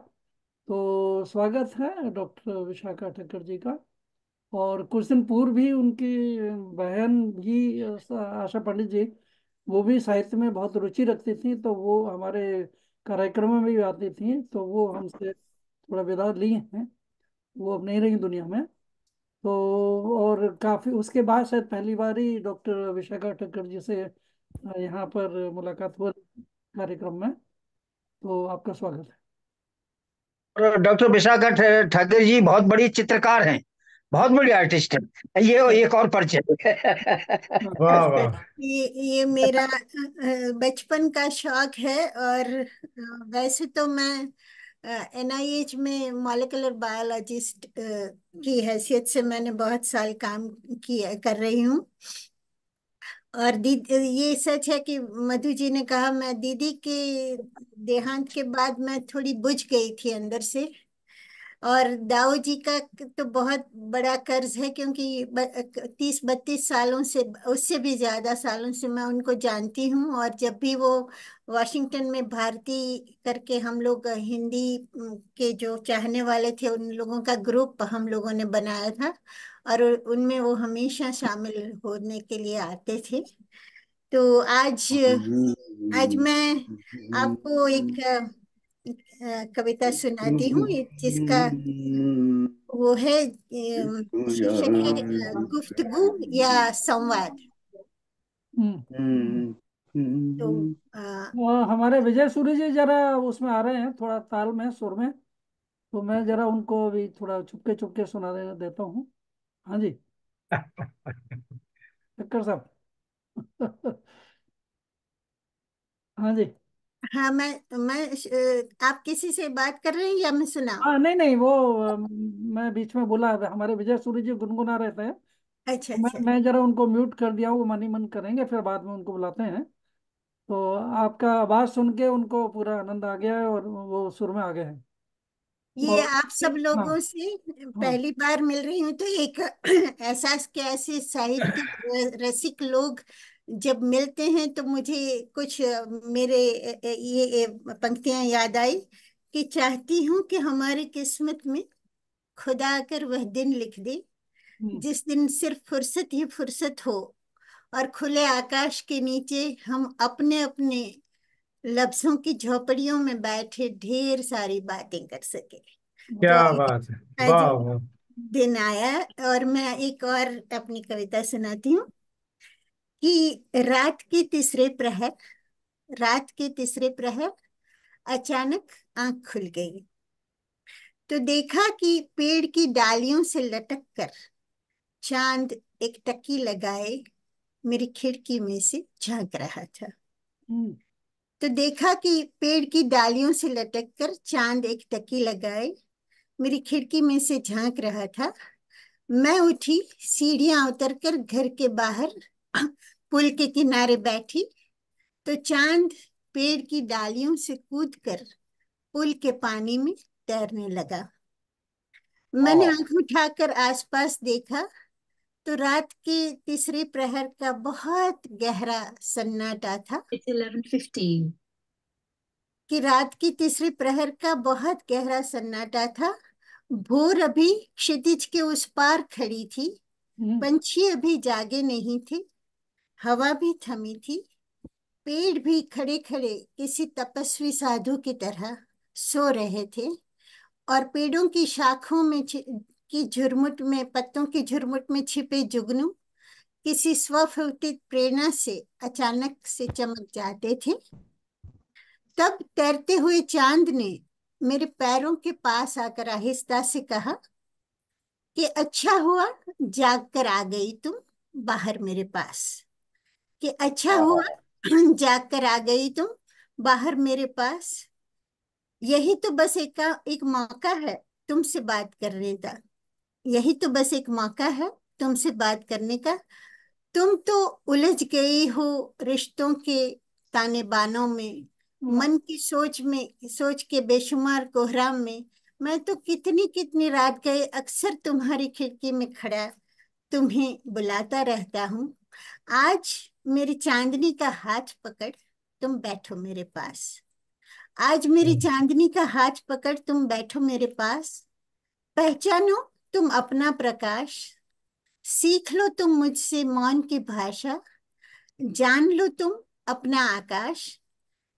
तो स्वागत है डॉक्टर विशाखा ठक्कर जी का। और कुछ दिन पूर्व भी उनकी बहन भी आशा पंडित जी, वो भी साहित्य में बहुत रुचि रखती थी, तो वो हमारे कार्यक्रमों में भी आती थी। तो वो हमसे थोड़ा विदा ली हैं, वो अब नहीं रही दुनिया में। तो और काफी उसके बाद शायद पहली बार ही डॉक्टर विशाखा ठक्कर जी से यहाँ पर मुलाकात हुआ कार्यक्रम में। तो आपका स्वागत है। और डॉक्टर विशाखा ठाकुर जी बहुत बड़ी चित्रकार हैं, बहुत बड़ी आर्टिस्ट हैं। ये एक और परिचय। वाह वाह। ये मेरा बचपन का शौक है। और वैसे तो मैं एनआईएच में मॉलिक्यूलर बायोलॉजिस्ट की हैसियत से मैंने बहुत साल काम किया कर रही हूँ। और दीदी, ये सच है कि मधु जी ने कहा, मैं दीदी के देहांत के बाद मैं थोड़ी बुझ गई थी अंदर से। और दाऊ जी का तो बहुत बड़ा कर्ज है, क्योंकि 30-32 सालों से, उससे भी ज्यादा सालों से मैं उनको जानती हूँ। और जब भी वो वॉशिंगटन में भारती करके, हम लोग हिंदी के जो चाहने वाले थे उन लोगों का ग्रुप हम लोगों ने बनाया था, और उनमें वो हमेशा शामिल होने के लिए आते थे। तो आज मैं आपको एक कविता सुनाती हूँ, जिसका वो है शीर्षक है गुफ्तगू या संवाद। हम्म। तो हमारे विजय सूर्य जी जरा उसमें आ रहे हैं, थोड़ा ताल में, सुर में। तो मैं जरा उनको अभी थोड़ा चुपके चुपके सुना देता हूँ। हाँ जी, ठक्कर साहब। हाँ जी। हाँ, आप किसी से बात कर रहे हैं या मैं सुनाऊं? हाँ, नहीं नहीं, वो मैं बीच में बोला, हमारे विजय सूर्य जी गुनगुना रहते हैं। अच्छा तो मैं अच्छा। मैं जरा उनको म्यूट कर दिया हूँ, वो मन ही मन करेंगे, फिर बाद में उनको बुलाते हैं। तो आपका आवाज सुन के उनको पूरा आनंद आ गया है और वो सुर में आ गए हैं। ये और आप सब हाँ लोगों से हाँ। पहली बार मिल रही हूँ, तो एक एहसास के, ऐसे साहित्य रसिक लोग जब मिलते हैं तो मुझे कुछ मेरे ये पंक्तियां याद आई कि चाहती हूँ कि हमारी किस्मत में खुदा आकर वह दिन लिख दे, हम्म, जिस दिन सिर्फ फुर्सत ही फुर्सत हो, और खुले आकाश के नीचे हम अपने अपने लफ्जों की झोपड़ियों में बैठे ढेर सारी बातें कर सके। तो क्या बात है। आज वाह वाह। दिन आया। और मैं एक और अपनी कविता सुनाती हूँ कि रात के तीसरे प्रहर अचानक आंख खुल गई, तो देखा कि पेड़ की डालियों से लटक कर चांद एक टकी लगाए मेरी खिड़की में से झांक रहा था। हम्म, तो देखा कि पेड़ की डालियों से लटक कर चांद एक टकी लगाए मेरी खिड़की में से झांक रहा था। मैं उठी, सीढ़ियां उतरकर घर के बाहर पुल के किनारे बैठी, तो चांद पेड़ की डालियों से कूदकर पुल के पानी में तैरने लगा। मैंने ओह, आंख उठाकर आसपास देखा, तो रात के तीसरे प्रहर का बहुत गहरा सन्नाटा था। It's 11:15। कि रात की तीसरे प्रहर का बहुत गहरा सन्नाटा था। भोर अभी क्षितिज के उस पार खड़ी थी। हम्म, पंछी अभी जागे नहीं थे। हवा भी थमी थी। पेड़ भी खड़े खड़े किसी तपस्वी साधु की तरह सो रहे थे। और पेड़ों की शाखों में की झुरमुट में, पत्तों की झुरमुट में छिपे जुगनू किसी स्वफुर्तित प्रेरणा से अचानक से चमक जाते थे। तब तैरते हुए चांद ने मेरे पैरों के पास आकर आहिस्ता से कहा कि अच्छा हुआ जाग कर आ गई तुम बाहर मेरे पास। कि अच्छा हुआ ओह, जाग कर आ गई तुम बाहर मेरे पास। यही तो बस एक मौका है तुमसे बात करने का। यही तो बस एक मौका है तुमसे बात करने का। तुम तो उलझ गई हो रिश्तों के ताने बानों में, वाह, मन की सोच के बेशुमार कोहराम में। मैं तो कितनी कितनी रात गए अक्सर तुम्हारी खिड़की में खड़ा तुम्हें बुलाता रहता हूँ। आज मेरी चांदनी का हाथ पकड़ तुम बैठो मेरे पास। आज मेरी चांदनी का हाथ पकड़ तुम बैठो मेरे पास। पहचानो तुम अपना प्रकाश। सीख लो तुम मुझसे मौन की भाषा। जान लो तुम अपना आकाश।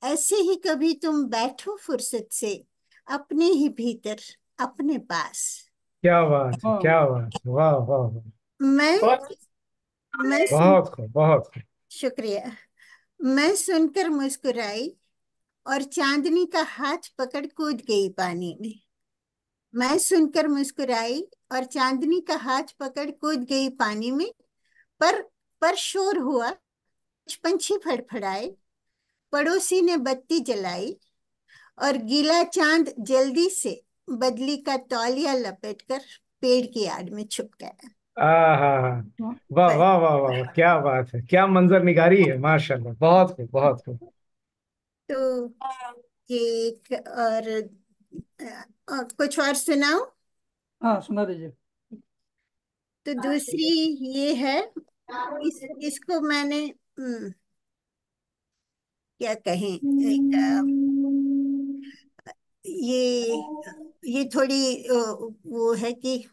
ऐसे ही कभी तुम बैठो फुर्सत से अपने ही भीतर अपने पास। क्या बात है, क्या हाँ। बात है, वाह वाह वाह। मैं बहुत मैं सुन बहुत खूब, बहुत खूब। शुक्रिया। मैं सुनकर मुस्कुराई और चांदनी का हाथ पकड़ कूद गई पानी में। मैं सुनकर मुस्कुराई और चांदनी का हाथ पकड़ कूद गई पानी में। पर पर शोर हुआ, कुछ पंछी फड़फड़ाए। पड़ोसी ने बत्ती जलाई और गीला चांद जल्दी से बदली का तौलिया लपेटकर पेड़ की आड़ में छुप गया। हाँ, हाँ, वाह बस। वाह वाह वाह वाह, क्या बात है, क्या मंजर निगारी है, माशाल्लाह, बहुत खूब, बहुत खूब। तो ये एक और कुछ और सुनाओ। हाँ, सुना दीजिए। तो दूसरी ये है, इसको मैंने क्या कहें, एक ये ये थोड़ी वो है कि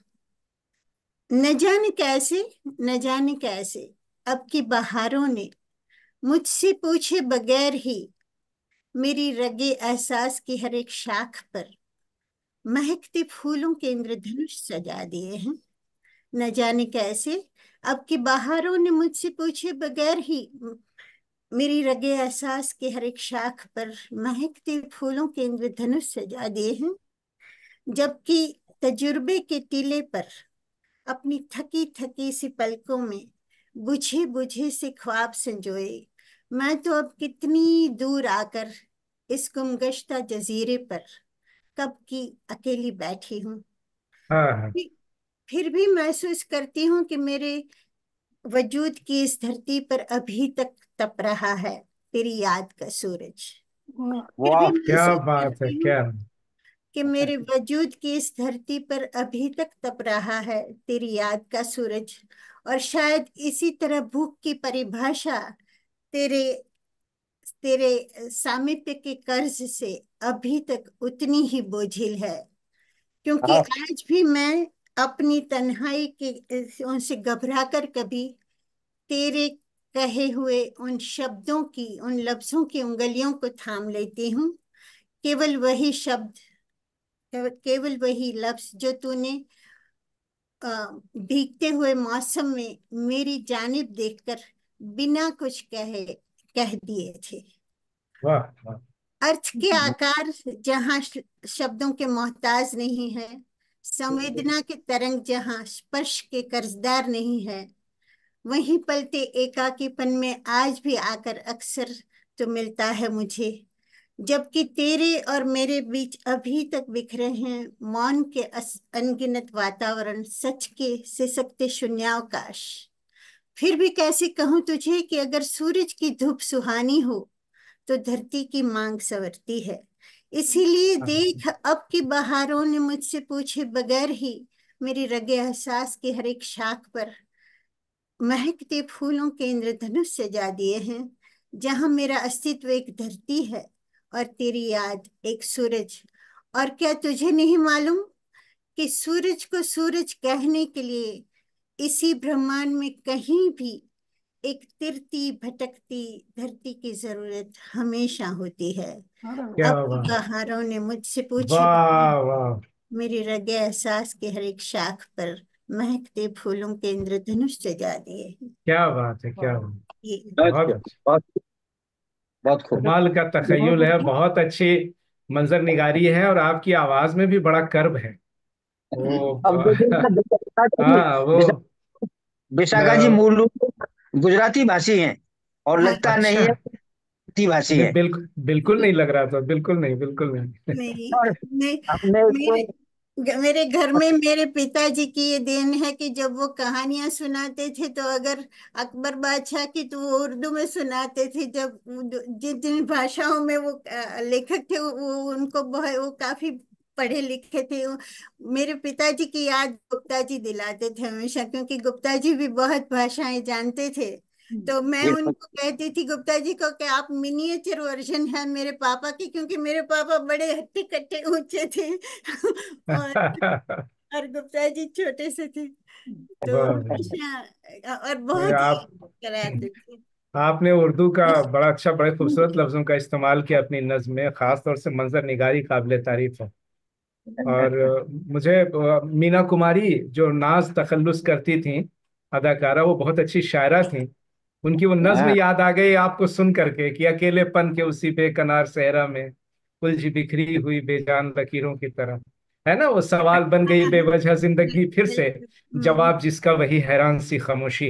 न जाने कैसे, न जाने कैसे अब की बहारों ने मुझसे पूछे बगैर ही मेरी रगे एहसास की हर एक शाख पर महकते फूलों के इंद्रधनुष सजा दिए हैं। न जाने कैसे अब की बहारों ने मुझसे पूछे बगैर ही मेरी रगे एहसास के हर एक शाख पर महकते फूलों के इंद्रधनुष सजा दिए हैं। जबकि तजुर्बे के टीले पर अपनी थकी थकी सी पलकों में बुझे बुझे से ख्वाब संजोए मैं तो अब कितनी दूर आकर इस गुमगश्ता जजीरे पर कब की अकेली बैठी हूँ। हाँ हाँ। फिर भी महसूस करती हूँ कि मेरे वजूद की इस धरती पर अभी तक तप रहा है तेरी याद का सूरज। वाह। फिर भी वाह। क्या महसूस बात है, करती हूँ क्या। कि मेरे वजूद की इस धरती पर अभी तक तप रहा है तेरी याद का सूरज। और शायद इसी तरह भूख की परिभाषा तेरे तेरे सामीप्य के कर्ज से अभी तक उतनी ही बोझिल है। क्योंकि हाँ आज भी मैं अपनी तन्हाई के उनसे घबरा कर कभी तेरे कहे हुए उन शब्दों की, उन लफ्जों की उंगलियों को थाम लेती हूँ। केवल वही शब्द, केवल वही लफ्ज जो तूने भीगते हुए मौसम में मेरी जानिब देखकर बिना कुछ कहे कह दिए थे। वाह वाह। अर्थ के आकार जहाँ शब्दों के मोहताज नहीं है, संवेदना के तरंग जहाँ स्पर्श के कर्जदार नहीं है, वहीं पलते एकाकीपन में आज भी आकर अक्सर तो मिलता है मुझे। जबकि तेरे और मेरे बीच अभी तक बिखरे हैं मौन के अनगिनत वातावरण, सच के सिसकते शून्यावकाश। फिर भी कैसे कहूं तुझे कि अगर सूरज की धूप सुहानी हो तो धरती की मांग संवरती है। इसीलिए हाँ देख अब की बहारों ने मुझसे पूछे बगैर ही मेरी रगे एहसास की हर एक शाख पर महकते फूलों के इंद्रधनुष सजा दिए हैं। जहां मेरा अस्तित्व एक धरती है और तेरी याद एक सूरज। और क्या तुझे नहीं मालूम कि सूरज को सूरज कहने के लिए इसी ब्रह्मांड में कहीं भी एक तिरती भटकती धरती की जरूरत हमेशा होती है। अरे क्या अब की बात। बहारों ने मुझसे पूछे बगैर वाह वाह। मेरी रगे एहसास के हर एक शाख पर महकते फूलों के इंद्रधनुष सजा दिए हैं। क्या बात है, क्या वाह। बात। ये बहुत अच्छा। बहुत बहुत खूब। चलिए, कमाल का बहुत तखय्युल है, अच्छा। बहुत अच्छी मंजर निगारी है, और आपकी आवाज में भी बड़ा कर्व है वो। अब देखिए ना, विशाखा जी, हाँ वो। विशाखा जी न, मूल रूप से गुजराती भाषी हैं और हाँ। लगता नहीं अच्छा। है गुजराती भाषी नहीं, है। बिल्कुल बिल्कुल नहीं लग रहा था, बिल्कुल नहीं, बिल्कुल नहीं। नहीं, और मैं हमने इसको मेरे घर में मेरे पिताजी की ये देन है कि जब वो कहानियां सुनाते थे तो अगर अकबर बादशाह की तो वो उर्दू में सुनाते थे। जब जिन जिन भाषाओं में वो लेखक थे वो उनको बहुत वो काफी पढ़े लिखे थे। मेरे पिताजी की याद गुप्ता जी दिलाते थे हमेशा, क्योंकि गुप्ता जी भी बहुत भाषाएं जानते थे। तो मैं बिल्कुल। उनको कहती थी गुप्ता जी को कि आप मिनिएचर वर्जन है मेरे पापा की, क्योंकि मेरे पापा बड़े हट्टे कट्टे ऊंचे थे और और गुप्ता जी छोटे से थे। तो वाह वाह। हमेशा और नहीं, बहुत ही आप कराते थे। आपने उर्दू का बड़ा अच्छा, बड़े खूबसूरत लफ्जों का इस्तेमाल किया अपनी नज्म में, खास तौर से मंजर निगारी काबिल तारीफ है। और मुझे मीना कुमारी जो नाज तखल्लुस करती थी अदाकारा, वो बहुत अच्छी शायरा थी। उनकी वो नज्म हाँ। याद आ गई आपको सुन करके कि अकेलेपन के उसी बेकनार सहरा में उलझी बिखरी हुई बेजान लकीरों की तरह। है ना, वो सवाल बन गई बेवजह जिंदगी फिर से, जवाब जिसका वही हैरान सी खामोशी।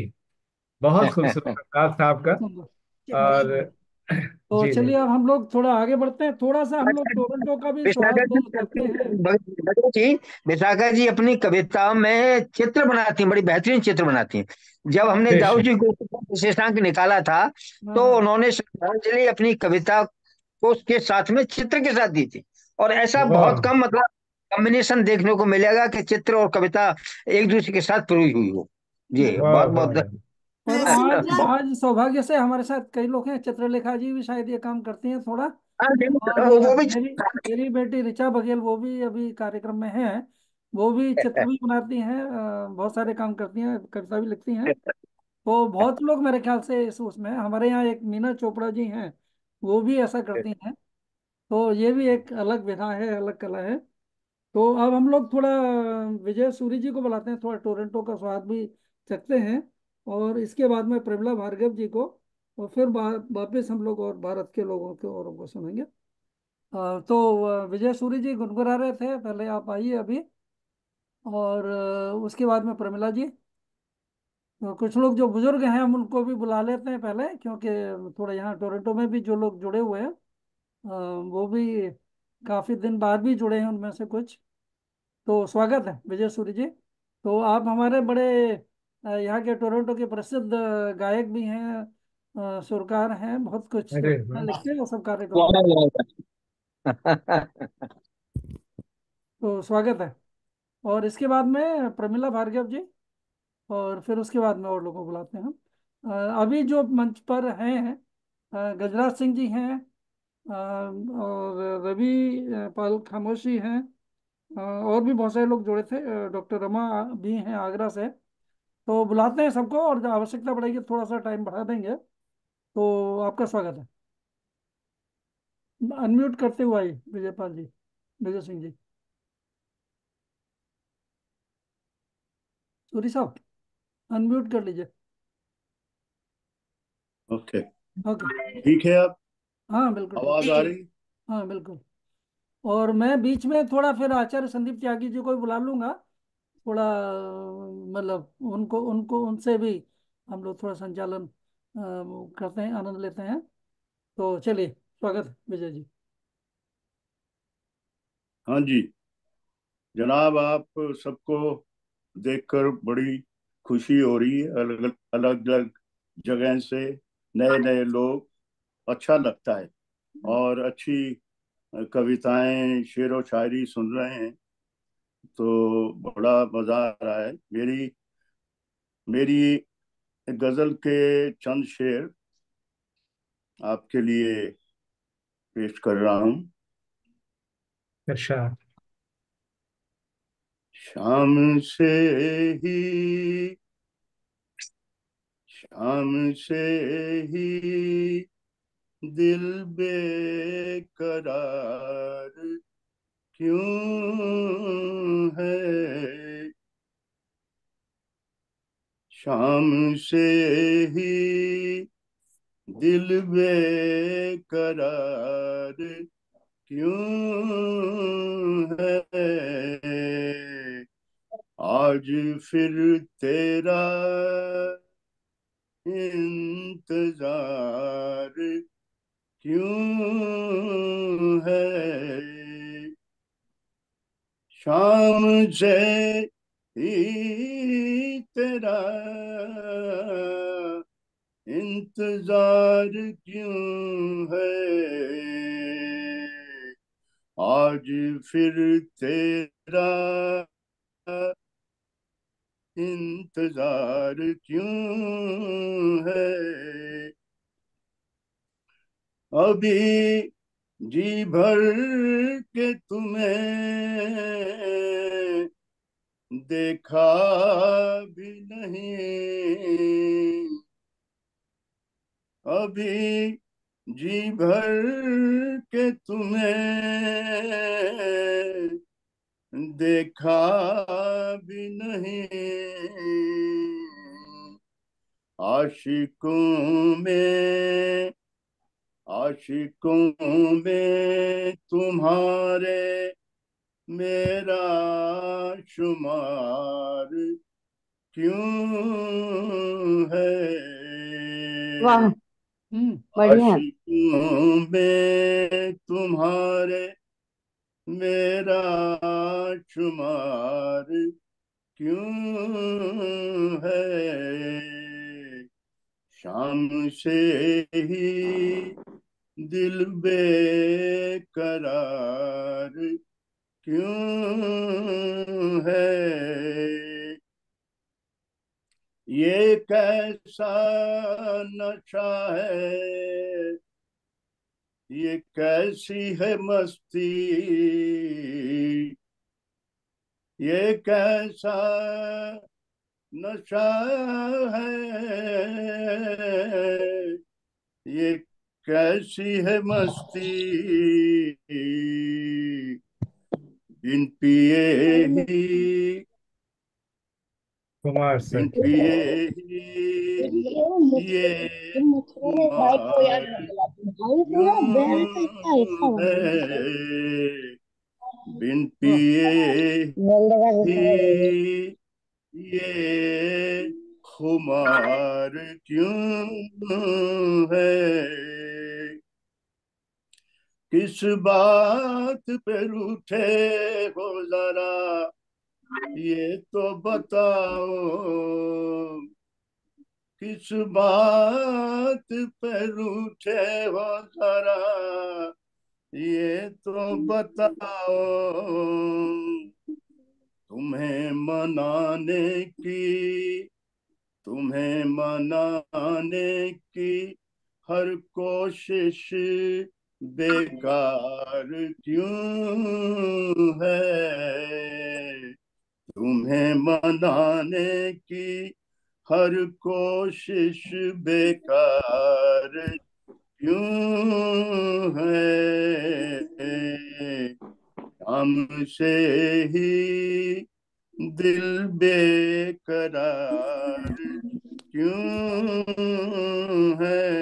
बहुत खूबसूरत अंदाज था आपका। शुक्रिया। और तो जी जी। चलिए अब हम लोग थोड़ा आगे बढ़ते हैं, थोड़ा सा हम लोग अच्छा, टोरंटो का भी विशाखा स्वाद जी करते हैं। भगत जी, विशाखा जी अपनी कविताओं में चित्र बनाती हैं, बड़ी बेहतरीन चित्र बनाती हैं। जब हमने दाऊ बेशक। जी को विशेषांक निकाला था, हाँ तो हाँ। उन्होंने श्रद्धांजलि अपनी कविता को उसके साथ में चित्र के साथ दी थी। और ऐसा बहुत वाह। कम, मतलब कॉम्बिनेशन देखने को मिलेगा कि चित्र और कविता एक दूसरे के साथ जुड़ी हुई हो। जी वाह बहुत वाह बहुत वाह। और आज शिमला। आज सौभाग्य से हमारे साथ कई लोग हैं, चित्रलेखा जी भी शायद ये काम करती हैं थोड़ा। और वो भी मेरी मेरी बेटी ऋचा बघेल, वो भी अभी कार्यक्रम में है। वो भी चित्र भी बनाती हैं, बहुत सारे काम करती हैं, कविता भी लिखती हैं। तो बहुत लोग मेरे ख्याल से इस उसमें, हमारे यहाँ एक मीना चोपड़ा जी हैं, वो भी ऐसा करती हैं। तो ये भी एक अलग विधा है, अलग कला है। तो अब हम लोग थोड़ा विजय सूरी जी को बुलाते हैं, थोड़ा टोरंटो का स्वाद भी चखते हैं। और इसके बाद में प्रमिला भार्गव जी को, और फिर वापस हम लोग और भारत के लोगों को औरों को सुनेंगे। तो विजय सूरी जी गुनगुना रहे थे, पहले आप आइए अभी। और उसके बाद में प्रमिला जी। तो कुछ लोग जो बुजुर्ग हैं हम उनको भी बुला लेते हैं पहले, क्योंकि थोड़ा यहाँ टोरंटो में भी जो लोग जुड़े हुए हैं, वो भी काफी दिन बाद भी जुड़े हैं उनमें से कुछ। तो स्वागत है विजय सूरी जी। तो आप हमारे बड़े यहाँ के टोरंटो के प्रसिद्ध गायक भी हैं, सुरकार हैं, बहुत कुछ अरे वाह। लिखते हैं वो सब कार्यक्रमों में। बहुत। तो स्वागत है। और इसके बाद में प्रमिला भार्गव जी, और फिर उसके बाद में और लोगों को बुलाते हैं हम। अभी जो मंच पर हैं, गजराज सिंह जी हैं, और रवि पाल खामोशी हैं, और भी बहुत सारे लोग जुड़े थे, डॉक्टर रमा भी हैं आगरा से। तो बुलाते हैं सबको, और जब आवश्यकता पड़ेगी थोड़ा सा टाइम बढ़ा देंगे। तो आपका स्वागत है। अनम्यूट करते हुए आइए विजयपाल जी, विजय सिंह जी, सूरी साहब अनम्यूट कर लीजिए। ओके। ओके। ठीक है, अब हाँ बिल्कुल ठीक। आवाज आ रही? हाँ बिल्कुल। और मैं बीच में थोड़ा फिर आचार्य संदीप त्यागी जी को भी बुला लूंगा, थोड़ा मतलब उनको उनको उनसे भी हम लोग थोड़ा संचालन करते हैं, आनंद लेते हैं। तो चलिए, स्वागत है विजय जी। हाँ जी जनाब, आप सबको देखकर बड़ी खुशी हो रही है। अलग अलग अलग जगह से नए नए लोग, अच्छा लगता है। और अच्छी कविताएं, शेर व शायरी सुन रहे हैं, तो बड़ा मजा आ रहा है। मेरी मेरी गजल के चंद शेर आपके लिए पेश कर रहा हूँ। इरशाद। शाम से ही शाम से ही दिल बेकरार क्यों है। शाम से ही दिल बेकरार क्यों है। आज फिर तेरा इंतजार क्यों है। शाम से ही तेरा इंतजार क्यों है। आज फिर तेरा इंतजार क्यों है। अभी जी भर के तुम्हें देखा भी नहीं, अभी जी भर के तुम्हें देखा भी नहीं। आशिकों में आशिकों में तुम्हारे मेरा शुमार क्यों है। वाह, बढ़िया। आशिकों में तुम्हारे मेरा शुमार क्यों है। शाम से ही दिल बेकरार क्यों है। ये कैसा नशा है, ये कैसी है मस्ती, ये कैसा नशा है, ये कैसी है मस्ती। बिन पिए ही कुमार बिन सर। पिए ही ये खुमार क्यों है। बिन पिए ही ये खुमार क्यों है। किस बात पे रूठे हो जरा ये तो बताओ, किस बात पे रूठे हो जरा ये तो बताओ। तुम्हें मनाने की तुम्हें मनाने की हर कोशिश बेकार क्यों है। तुम्हें मनाने की हर कोशिश बेकार क्यों है। हमसे ही दिल बेकरार क्यों है।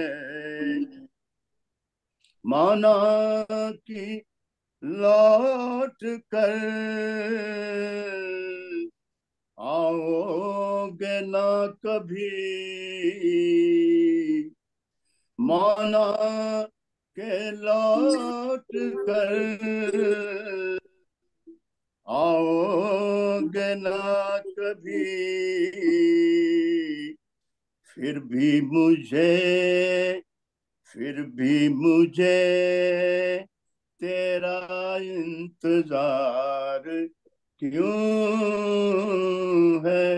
माना कि लौट कर आओगे ना कभी, माना के लौट कर आओगे ना कभी। फिर भी मुझे फिर भी मुझे तेरा इंतजार क्यों है।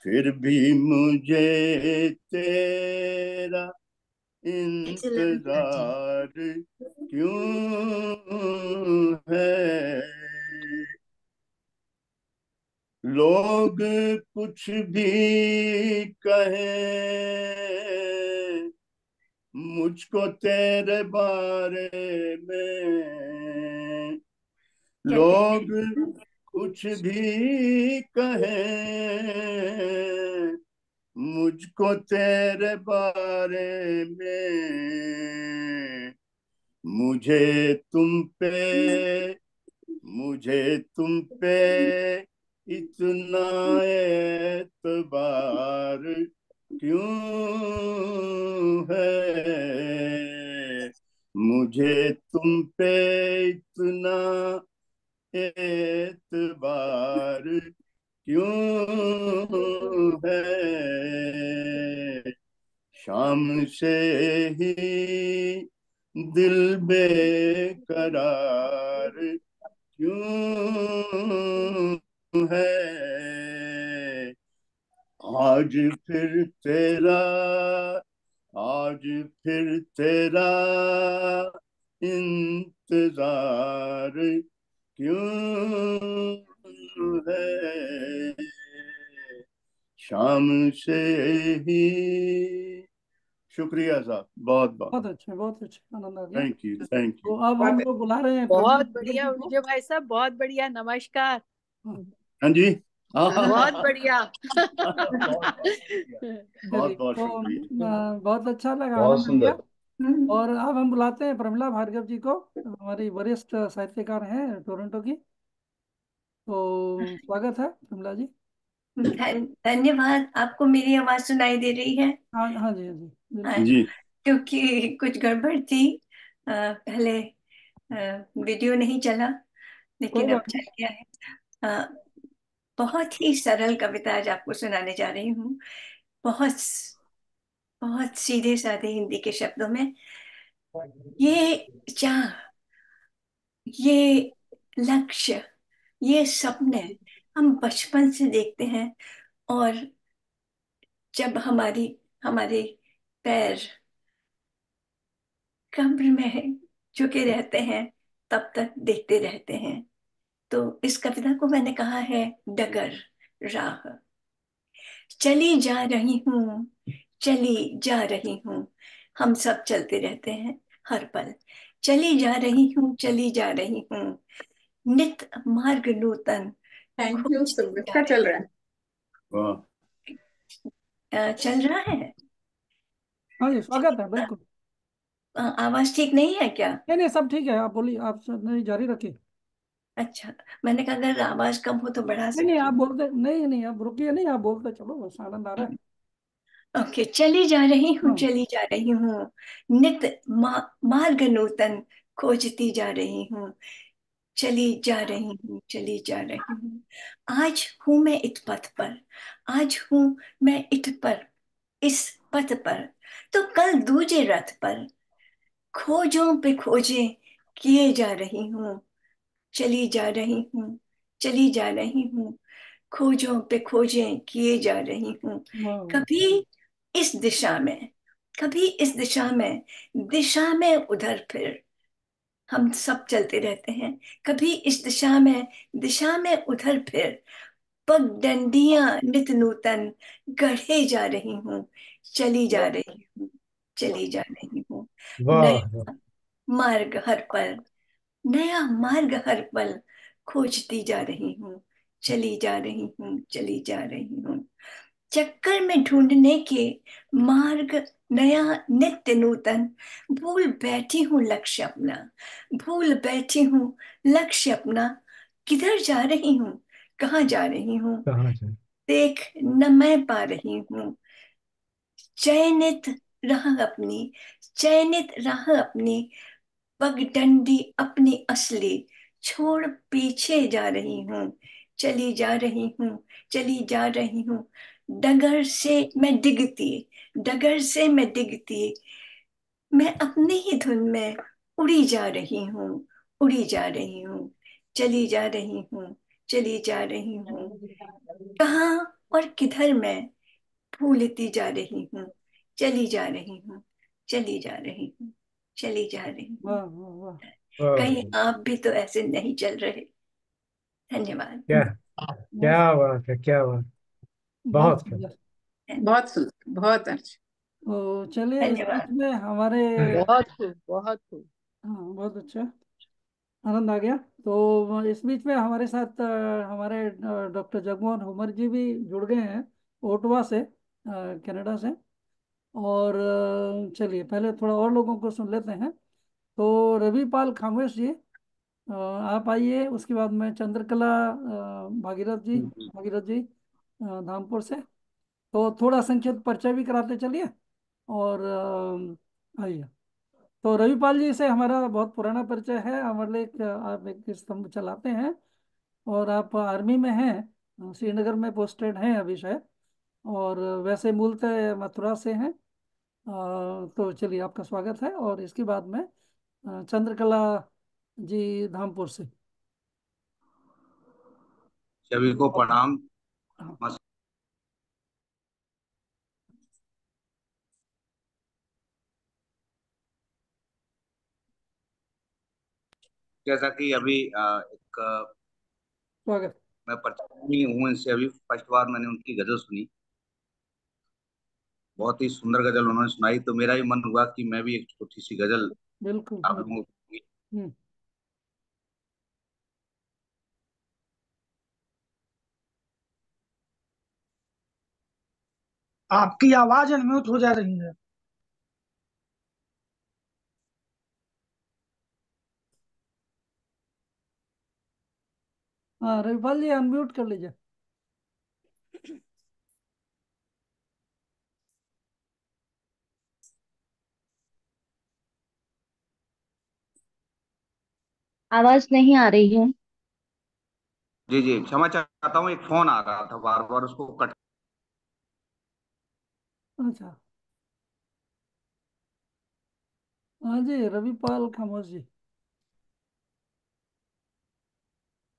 फिर भी मुझे तेरा ऐसे लगता जी। इंतजार क्यों है। लोग कुछ भी कहें मुझको तेरे बारे में, क्या कहते लोग हैं? कुछ भी कहें मुझको तेरे बारे में। मुझे तुम पे मुझे तुम पे इतना एतबार क्यों है। मुझे तुम पे इतना एतबार क्यों है। शाम से ही दिल बेकरार क्यों है। आज फिर तेरा आज फिर तेरा इंतजार क्यों है, शाम से ही। शुक्रिया साहब, बहुत बहुत। बहुत अच्छे, आनंद आ गया। थैंक यू, थैंक तो यू। अब हम लोग बुला रहे हैं प्रवीण बहुत भार्गव बढ़िया जी को। विजय भाई साहब, बहुत बढ़िया, नमस्कार। हाँ, हाँ जी। हाँ हाँ हाँ बहुत बढ़िया। बहुत बहुत शुक्रिया, चलिए बहुत बहुत तो शुक्रिया। बहुत अच्छा लगा, बहुत आनंद आ गया। सुंदर। और अब हम बुलाते हैं प्रमिला भार्गव जी को, हमारी वरिष्ठ साहित्यकार हैं टोरंटो की। तो स्वागत है प्रमिला जी। धन्यवाद। आपको मेरी आवाज सुनाई दे रही है? हाँ हाँ जी, हाँ जी, हाँ, बिल्कुल। जी। क्योंकि कुछ गड़बड़ थी। पहले वीडियो नहीं चला, कोई लेकिन अब बात चल नहीं। गया है। अ, बहुत ही सरल कविता आज आपको सुनाने जा रही हूँ। बहुत बहुत सीधे साधे हिंदी के शब्दों में। ये चाह, ये लक्ष्य, ये सपने हम बचपन से देखते हैं, और जब हमारे पैर कब्र में झुके रहते हैं तब तक देखते रहते हैं। तो इस कविता को मैंने कहा है डगर, राह। चली जा रही हूँ, चली जा रही हूँ, हम सब चलते रहते हैं हर पल। चली जा रही हूँ, चली जा रही हूँ, नित मार्ग नूतन थैंक यू। खोजती सब जा इसका चल रही रहा है। वाह। चल रहा है। हाँ जी, स्वागत है, बिल्कुल। आवाज ठीक नहीं है क्या? नहीं नहीं, सब ठीक है, आप बोलिए, आप नहीं, जारी रखिए। अच्छा, मैंने कहा अगर आवाज कम हो तो बढ़ा नहीं नहीं, सकती आप हूँ। बोलते नहीं, नहीं आप रुकिए नहीं, आप बोलते चलो, बस आनंद आ रहा है। ओके, चली जा रही हूँ, हाँ। चली जा रही हूँ, नित मार्ग नूतन खोजती जा रही हूँ। चली जा रही हूँ, चली जा रही हूँ। आज हूँ मैं इत पथ पर, आज हूँ मैं इत पर, इस पथ पर, तो कल दूजे रथ पर खोजों पे खोजें किए जा रही हूँ। चली जा रही हूँ, चली जा रही हूँ, खोजों पे खोजें किए जा रही हूँ। वाह वाह। कभी इस दिशा में, कभी इस दिशा में उधर फिर हम सब चलते रहते हैं। कभी इस दिशा में उधर फिर पगडंडियां नित नूतन गढ़े जा रही हूँ। चली जा रही हूँ, चली जा रही हूँ, वाह वाह। नया मार्ग हर पल, नया मार्ग हर पल खोजती जा रही हूँ। चली जा रही हूँ, चली जा रही हूँ, चक्कर में ढूंढने के मार्ग नया नित्य नूतन। भूल बैठी हूँ लक्ष्य अपना, भूल बैठी हूँ लक्ष्य अपना, किधर जा रही हूँ, कहाँ जा रही हूँ, कहाँ जाए। देख न मैं पा रही हूँ। चयनित राह अपनी, चयनित राह अपनी, पगडंडी अपनी असली छोड़ पीछे जा रही हूँ। चली जा रही हूँ, चली जा रही हूँ, डगर से मैं डिगती, डगर से मैं डिगती, मैं अपनी ही धुन में उड़ी जा रही हूँ, उड़ी जा रही हूँ। चली जा रही हूँ, चली जा रही हूँ, कहाँ और किधर मैं भूलती जा रही हूँ। चली जा रही हूँ, चली जा रही हूँ, चली जा रही हूँ। वाह वाह वाह। कहीं वाह, आप भी तो ऐसे नहीं चल रहे। धन्यवाद। क्या बहुत क्या बात है, क्या बात। बहुत बहुत खूब। सुंदर। बहुत सुंदर, बहुत अच्छा। तो चलिए, इस बीच धन्यवाद। में हमारे, बहुत खूब, बहुत खूब। हाँ बहुत अच्छा, आनंद आ गया। तो इस बीच में हमारे साथ हमारे डॉक्टर जगमोहन हुमर जी भी जुड़ गए हैं, ओटवा से, कनाडा से। और चलिए पहले थोड़ा और लोगों को सुन लेते हैं। तो रविपाल खामोश जी, आप आइए, उसके बाद में चंद्रकला भागीरथ जी धामपुर से। तो थोड़ा संक्षिप्त परिचय भी कराते चलिए। और आइए। तो रविपाल जी से हमारा बहुत पुराना परिचय है, अमर लेख आप एक स्तंभ चलाते हैं, और आप आर्मी में हैं, श्रीनगर में पोस्टेड हैं अभी शायद, और वैसे मूलतः मथुरा से हैं। तो चलिए, आपका स्वागत है। और इसके बाद में चंद्रकला जी धामपुर से। सभी को और- प्रणाम। हाँ। जैसा कि अभी एक स्वागत। मैं परिचय हूँ इनसे, अभी फर्स्ट बार मैंने उनकी गजल सुनी। बहुत ही सुंदर गजल उन्होंने सुनाई, तो मेरा भी मन हुआ कि मैं भी एक छोटी सी गजल बिल्कुल आप लोगों को। हम्म। आपकी आवाज अनम्यूट हो जा रही है। हाँ रविपाल जी अनम्यूट कर लीजिए। आवाज नहीं आ रही है। जी जी, क्षमा चाहता हूँ, एक फोन आ रहा था, बार बार उसको कट। अच्छा हाँ जी रविपाल खामोश जी।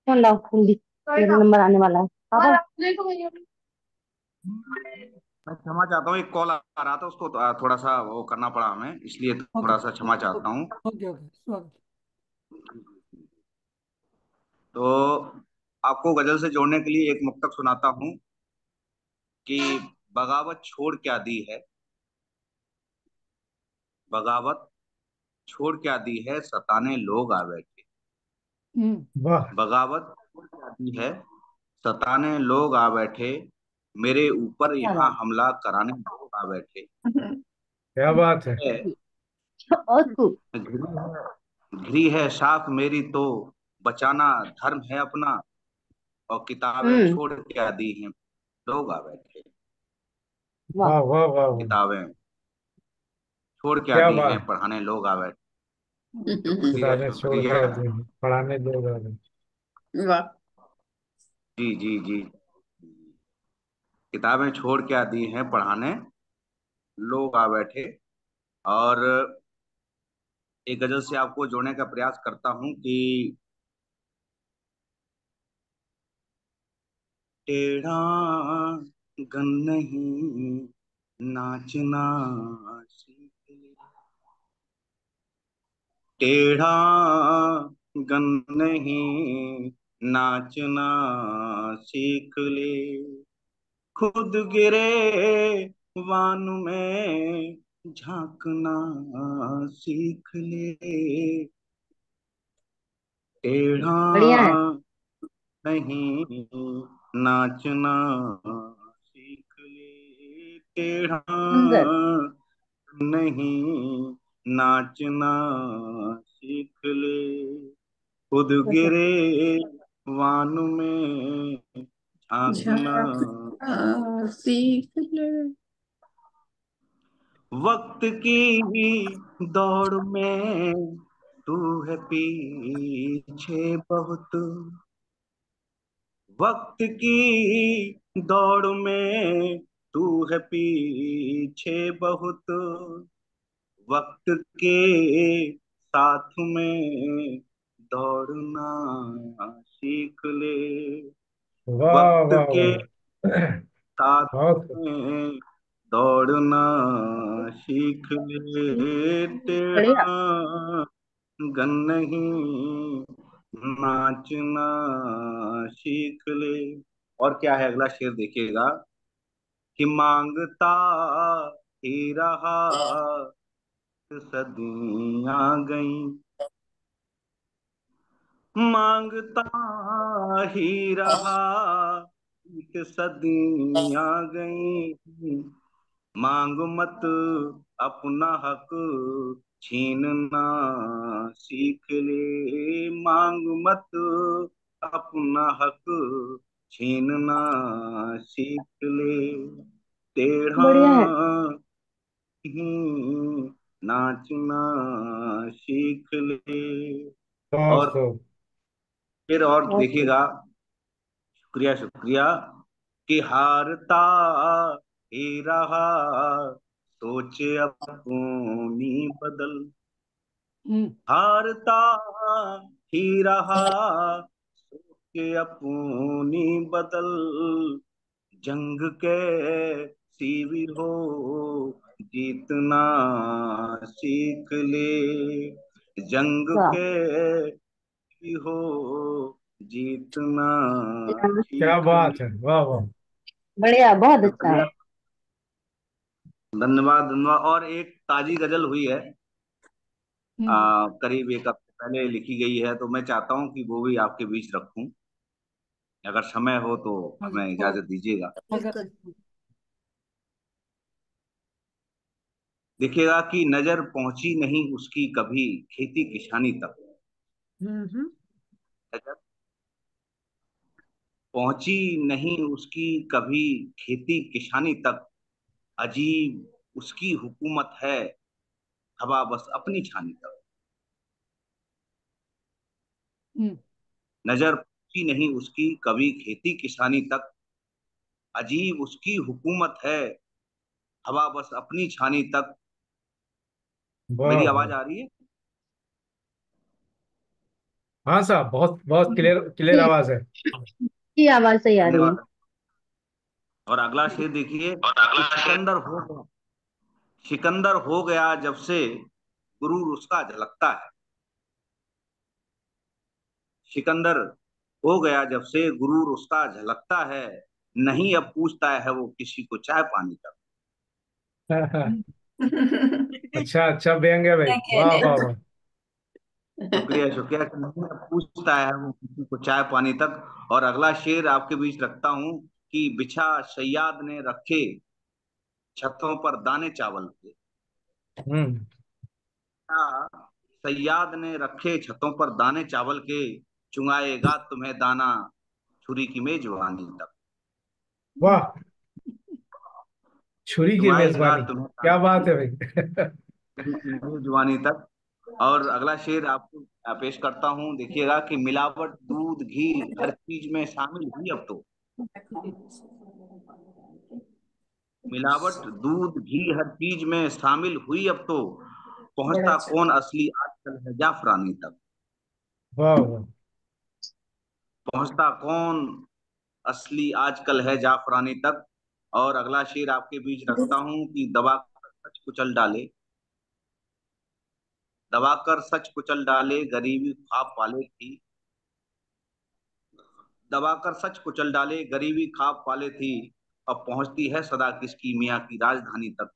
फोन लाओ जल्दी, मेरा नंबर आने वाला है पापा। मैं क्षमा चाहता हूँ, एक कॉल आ रहा था, उसको थोड़ा सा वो करना पड़ा हमें, इसलिए ओके थोड़ा सा क्षमा चाहता हूँ। ओके ओके स्वागत। तो आपको गजल से जोड़ने के लिए एक मुक्तक सुनाता हूँ कि बगावत छोड़ क्या दी है, बगावत छोड़ क्या दी है, सताने लोग आ बैठे। वाह, बगावत छोड़ क्या दी है, सताने लोग आ बैठे, मेरे ऊपर क्या यहाँ बात हमला कराने लोग आ बैठे। क्या बात है। है, और खूब। घिरी है साख मेरी तो बचाना धर्म है अपना, और किताबें हम्म। छोड़ क्या दी हैं, लोग आ बैठे। वाह। वाह वाह वाह वाह। किताबें छोड़ क्या क्या दी हैं, बात। पढ़ाने लोग आ बैठे। शुक्रिया किताबें छोड़ शुक्रिया। कर दी, पढ़ाने लोग आ गए। वाह। जी जी जी, किताबें छोड़ क्या दी हैं, पढ़ाने लोग आ बैठे। और एक गजल से आपको जोड़ने का प्रयास करता हूँ कि टेढ़ा गन नहीं नाचना सीख ले, टेढ़ा गन नहीं नाचना सीख ले, खुद गिरे वान में झांकना सीख ले, टेढ़ा बढ़िया है। नहीं नाचना सीख ले, टेढ़ा सुंदर। नहीं नाचना सीख ले, खुद गिरे वान में झांकना। झांकना सीख ले। वक्त की दौड़ में तू है पीछे बहुत, वक्त की दौड़ में तू है पीछे बहुत, वक्त के साथ में दौड़ना सीख ले, वाह वक्त वाह के वाह। साथ बहुत खूब। में दौड़ना सीख ले, बढ़िया। टेढ़ा गन नहीं नाचना सीख ले। और क्या है अगला शेर देखिएगा कि मांगता ही रहा सदियां गई, मांगता ही रहा कि सदियां गई, मांग मत अपना हक छीनना सीख ले, मांग मत अपना हक छीनना सीख ले, टेढ़ा बढ़िया है। ही नाचना सीख ले। बहुत और खूब। फिर और बहुत खूब। देखिएगा, शुक्रिया शुक्रिया, कि हारता ही रहा सोच अपनी बदल, हारता ही रहा सोच अपनी बदल, जंग के सीवी हो जीतना सीख ले, जंग वाह। के भी हो जीतना क्या ठीक बात है, नहीं। वाह वाह। बढ़िया, बहुत अच्छा। शुक्रिया, धन्यवाद धन्यवाद। और एक ताजी गजल हुई है, हम्म। करीब एक हफ्ते पहले लिखी गई है, तो मैं चाहता हूँ कि वो भी आपके बीच रखूं, अगर समय हो तो हाँ जी, हमें तो इजाजत दीजिएगा। अगर बिल्कुल। देखिएगा कि नजर पहुंची नहीं उसकी कभी खेती किसानी तक। हम्म। नजर पहुंची नहीं उसकी कभी खेती किसानी तक, अजीब उसकी हुकूमत है, हवा बस अपनी छानी तक। हम्म नजर पहुंची नहीं उसकी कभी खेती किसानी तक, अजीब उसकी हुकूमत है, हवा बस अपनी छानी तक। वाह मेरी वाह। आवाज आ रही है? हाँ साहब, बहुत बहुत क्लियर क्लियर जी, आवाज है। की आवाज सही आ रही है। धन्यवाद। और अगला शेर देखिए कि सिकंदर हो गया जब से गुरूर उसका झलकता है। सिकंदर हो गया जब से गुरूर उसका झलकता है, नहीं अब पूछता है वो किसी को चाय पानी तक। अच्छा अच्छा व्यंग्य है भाई, क्या वाह कहने। वाह वाह। शुक्रिया शुक्रिया कि नहीं अब पूछता है वो किसी को चाय पानी तक। और अगला शेर आपके बीच रखता हूँ कि बिछा सयाद ने रखे छतों पर दाने चावल के। हम्म। बिछा सयाद ने रखे छतों पर दाने चावल के, चुंगाएगा तुम्हें दाना छुरी की मेजबानी तक। वाह, छुरी की चुंगाएगा मेजबानी, तुम्हें क्या दाना बात है भाई। छुरी की मेजबानी तक। और अगला शेर आपको पेश करता हूँ, देखिएगा कि मिलावट दूध घी हर चीज में शामिल हुई अब तो। मिलावट दूध घी हर चीज में शामिल हुई अब तो, बड़ा पहुंचता अच्छा। कौन असली आजकल है जाफरानी तक। वाह वाह। पहुंचता कौन असली आजकल है जाफरानी तक। और अगला शेर आपके बीच रखता हूं कि दबा कर सच कुचल डाले, दबाकर सच कुचल डाले गरीबी ख्वाब पाले थी। दबाकर सच कुचल डाले गरीबी ख्वाब पाले थी, अब पहुंचती है सदा किसकी मियाँ की राजधानी तक।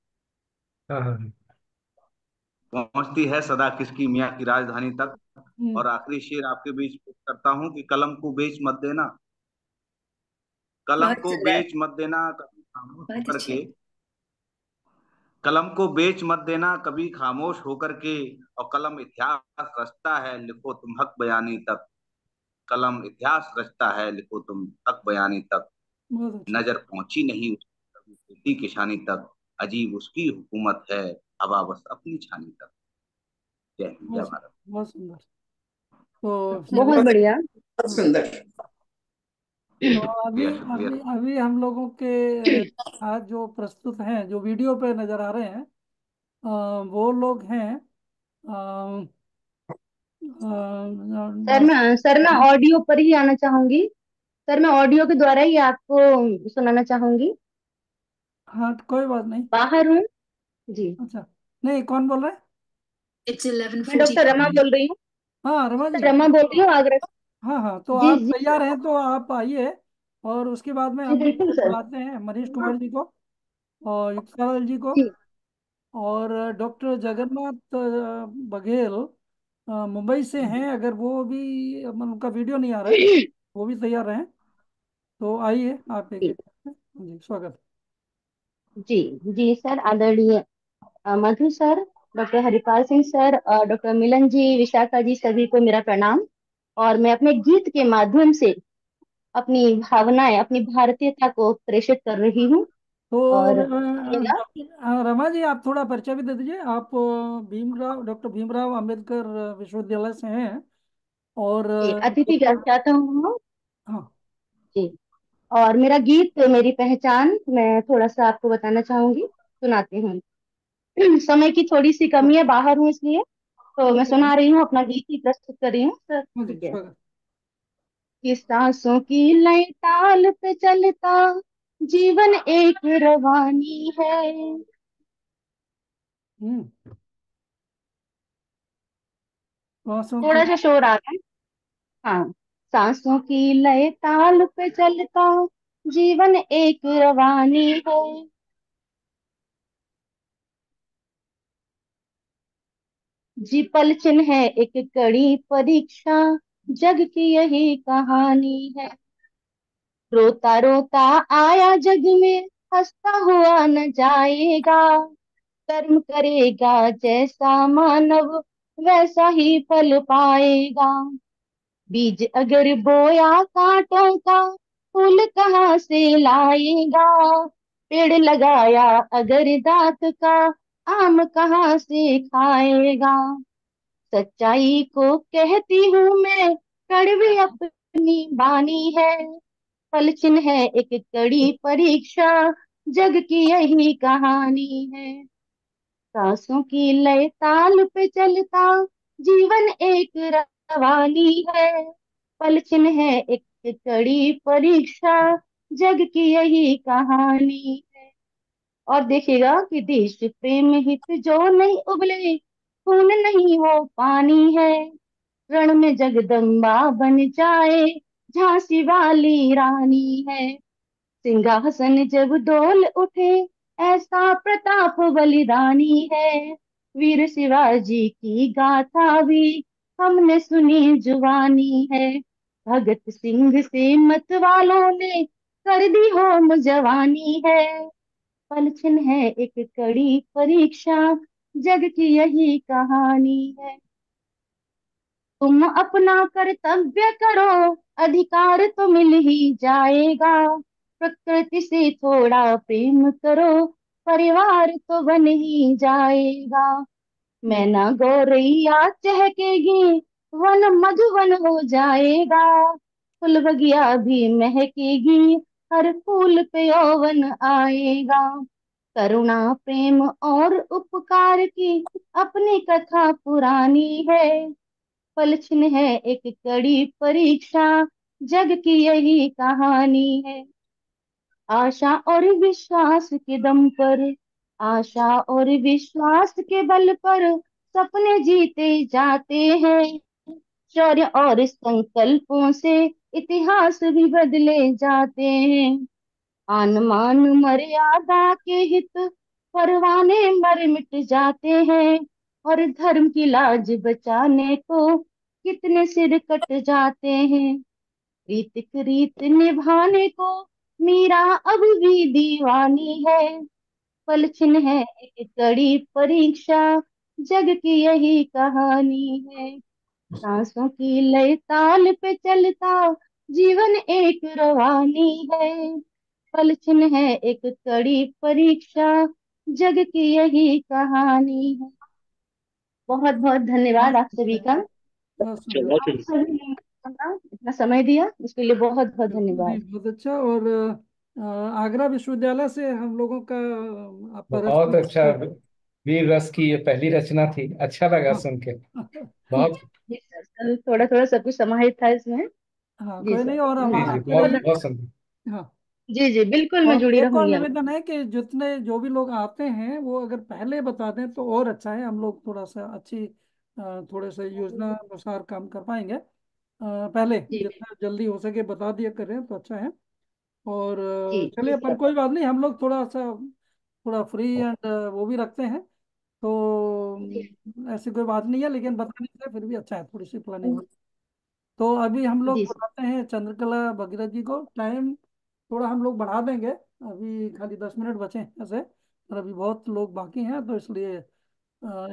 हाँ हाँ। पहुंचती है सदा किसकी मियाँ की राजधानी तक। हम्म और आखिरी शेर आपके बीच पेश करता हूँ कि कलम को बेच मत देना, कलम बहुत को सुंदर। बेच मत देना कभी खामोश बहुत होकर अच्छे। के। कलम को बेच मत देना कभी खामोश होकर के, और कलम इतिहास रचता है लिखो तुम हक बयानी तक। कलम इतिहास रचता है लिखो तुम हक बयानी तक। बहुत अच्छा। नजर पहुंची नहीं उसकी कभी खेती किसानी तक, अजीब उसकी हुकूमत है, हवा बस अपनी छानी तक। जय हिंद जय बहुत भारत। बहुत सुंदर। तो बहुत मेरे बढ़िया। बहुत सुंदर। तो अभी शुक्रिया शुक्रिया। अभी अभी हम लोगों के आज जो प्रस्तुत हैं, जो वीडियो पे नजर आ रहे हैं, वो लोग हैं सर मैं ऑडियो पर ही आना चाहूंगी। सर मैं ऑडियो के द्वारा ही आपको सुनाना चाहूंगी। हाँ, तो कोई बात नहीं। बाहर हूँ। जी। अच्छा, नहीं, कौन बोल रहे हैं? It's मैं डॉक्टर रमा 11:45। बोल रही हूँ। हाँ, रमा सर जी। रमा बोल रही हूँ, आगरा से। हाँ हाँ, तो जी आप जी तैयार सर। हैं तो आप आइए। और उसके बाद में जी हम बिल्कुल सर। बुलाते हैं मनीष कुमार जी को और युक्तालाल जी को जी और डॉक्टर जगन्नाथ बघेल, मुंबई से हैं। अगर वो भी, मतलब उनका वीडियो नहीं आ रहा है, वो भी तैयार हैं। तो आइए आप एक जी एक करके। जी, स्वागत। जी जी सर, आदरणीय Madhu sir, doctor Haripal Singh sir, doctor Milan ji, Vishakha ji, सभी को मेरा प्रणाम। और मैं अपने गीत के माध्यम से अपनी भावनाएं, अपनी भारतीयता को प्रेषित कर रही हूँ। तो और सुनिएगा। रमा जी, आप थोड़ा परिचय भी दे दीजिए। आप भीमराव, डॉक्टर भीमराव अंबेडकर विश्वविद्यालय से हैं और जी, अतिथि व्याख्याता हूँ। हाँ। जी। और मेरा गीत मेरी पहचान मैं थोड़ा सा आपको बताना चाहूंगी, सुनाती हूँ। समय की थोड़ी सी कमी है, बाहर हूँ इसलिए तो कोई मैं बात नहीं। सुना रही हूँ, अपना गीत ही प्रस्तुत कर रही हूँ सर, हाँ जी, ठीक है। स्वागत। कि सांसों की लय ताल पे चलता जीवन एक रवानी है। हम्म। आंसू की। थोड़ा सा शोर आ रहा है। हाँ। सांसों की लय ताल पे चलता जीवन एक रवानी है। जी पल चिन्ह है एक कड़ी परीक्षा, जग की यही कहानी है। रोता रोता आया जग में, हंसता हुआ न जाएगा। कर्म करेगा जैसा मानव, वैसा ही फल पाएगा। बीज अगर बोया कांटों का, फूल कहाँ से लाएगा। पेड़ लगाया अगर दांत का, आम कहाँ से खाएगा। सच्चाई को कहती हूँ मैं, कड़वी अपनी बानी है। फल चिन्ह है एक कड़ी परीक्षा, जग की यही कहानी है। सांसों की लय ताल पे चलता जीवन एक रवानी है। पल चिन्ह है एक कड़ी परीक्षा, जग की यही कहानी है। और देखिएगा कि देश प्रेम हित जो नहीं उबले, खून नहीं वो पानी है। रण में जगदम्बा बन जाए, झांसी वाली रानी है। सिंहासन जब डोल उठे, ऐसा प्रताप बलिदानी है। वीर शिवाजी की गाथा भी हमने सुनी जुबानी है। भगत सिंह से मत वालों ने कर दी होम जवानी है। पल छिन्न है एक कड़ी परीक्षा, जग की यही कहानी है। तुम अपना कर्तव्य करो, अधिकार तो मिल ही जाएगा। प्रकृति से थोड़ा प्रेम करो, परिवार तो बन ही जाएगा। मैना गौरैया चहकेगी, वन मधुवन हो जाएगा। फूल बगिया भी महकेगी, हर फूल पे यौवन आएगा। करुणा प्रेम और उपकार की अपनी कथा पुरानी है। पल छिन्न है एक कड़ी परीक्षा, जग की यही कहानी है। आशा और विश्वास के दम पर, आशा और विश्वास के बल पर सपने जीते जाते हैं। शौर्य और संकल्पों से इतिहास भी बदले जाते हैं। आन मान मर्यादा के हित परवाने मर मिट जाते हैं। और धर्म की लाज बचाने को कितने सिर कट जाते हैं। रीत की रीत निभाने को मीरा अब भी दीवानी है। पल छिन्न है एक कड़ी परीक्षा, जग की यही कहानी है। सांसों की लय ताल पे चलता जीवन एक रवानी है। पल छिन्न है एक कड़ी परीक्षा, जग की यही कहानी है। बहुत बहुत धन्यवाद बहुत आप सभी का। बहुत सुंदर। आप सभी ने इतना समय दिया, उसके लिए बहुत बहुत जी धन्यवाद। बहुत अच्छा। और आगरा विश्वविद्यालय से हम लोगों का आपका बहुत अच्छा। रचना। वीर रस की ये पहली रचना थी, अच्छा लगा हाँ सुन के। बहुत। जी सर, थोड़ा थोड़ा सब कुछ समाहित था इसमें। हाँ जी कोई नहीं। सर, और हम जी जी, आपके बहुत लिए। बहुत सुंदर। हाँ। जी जी बिल्कुल मैं और जुड़ी एक और रहूंगी निवेदन आपसे। है कि जितने जो भी लोग आते हैं वो अगर पहले बता दें तो और अच्छा है। हम लोग थोड़ा सा अच्छी थोड़े से योजना अनुसार काम कर पाएंगे। पहले जी जितना जल्दी हो सके बता दिया करें तो अच्छा है। और जी जी चलिए पर सर। कोई बात नहीं। हम लोग थोड़ा सा थोड़ा फ्री एंड वो भी रखते हैं। तो ऐसी कोई बात नहीं है, लेकिन बताने से फिर भी अच्छा है, थोड़ी सी प्लानिंग हो। तो अभी हम लोग जी सर। बुलाते हैं चंद्रकला भगीरथ जी को। टाइम थोड़ा हम लोग बढ़ा देंगे, अभी खाली 10 मिनट बचे हैं ऐसे। और अभी बहुत लोग बाकी हैं तो इसलिए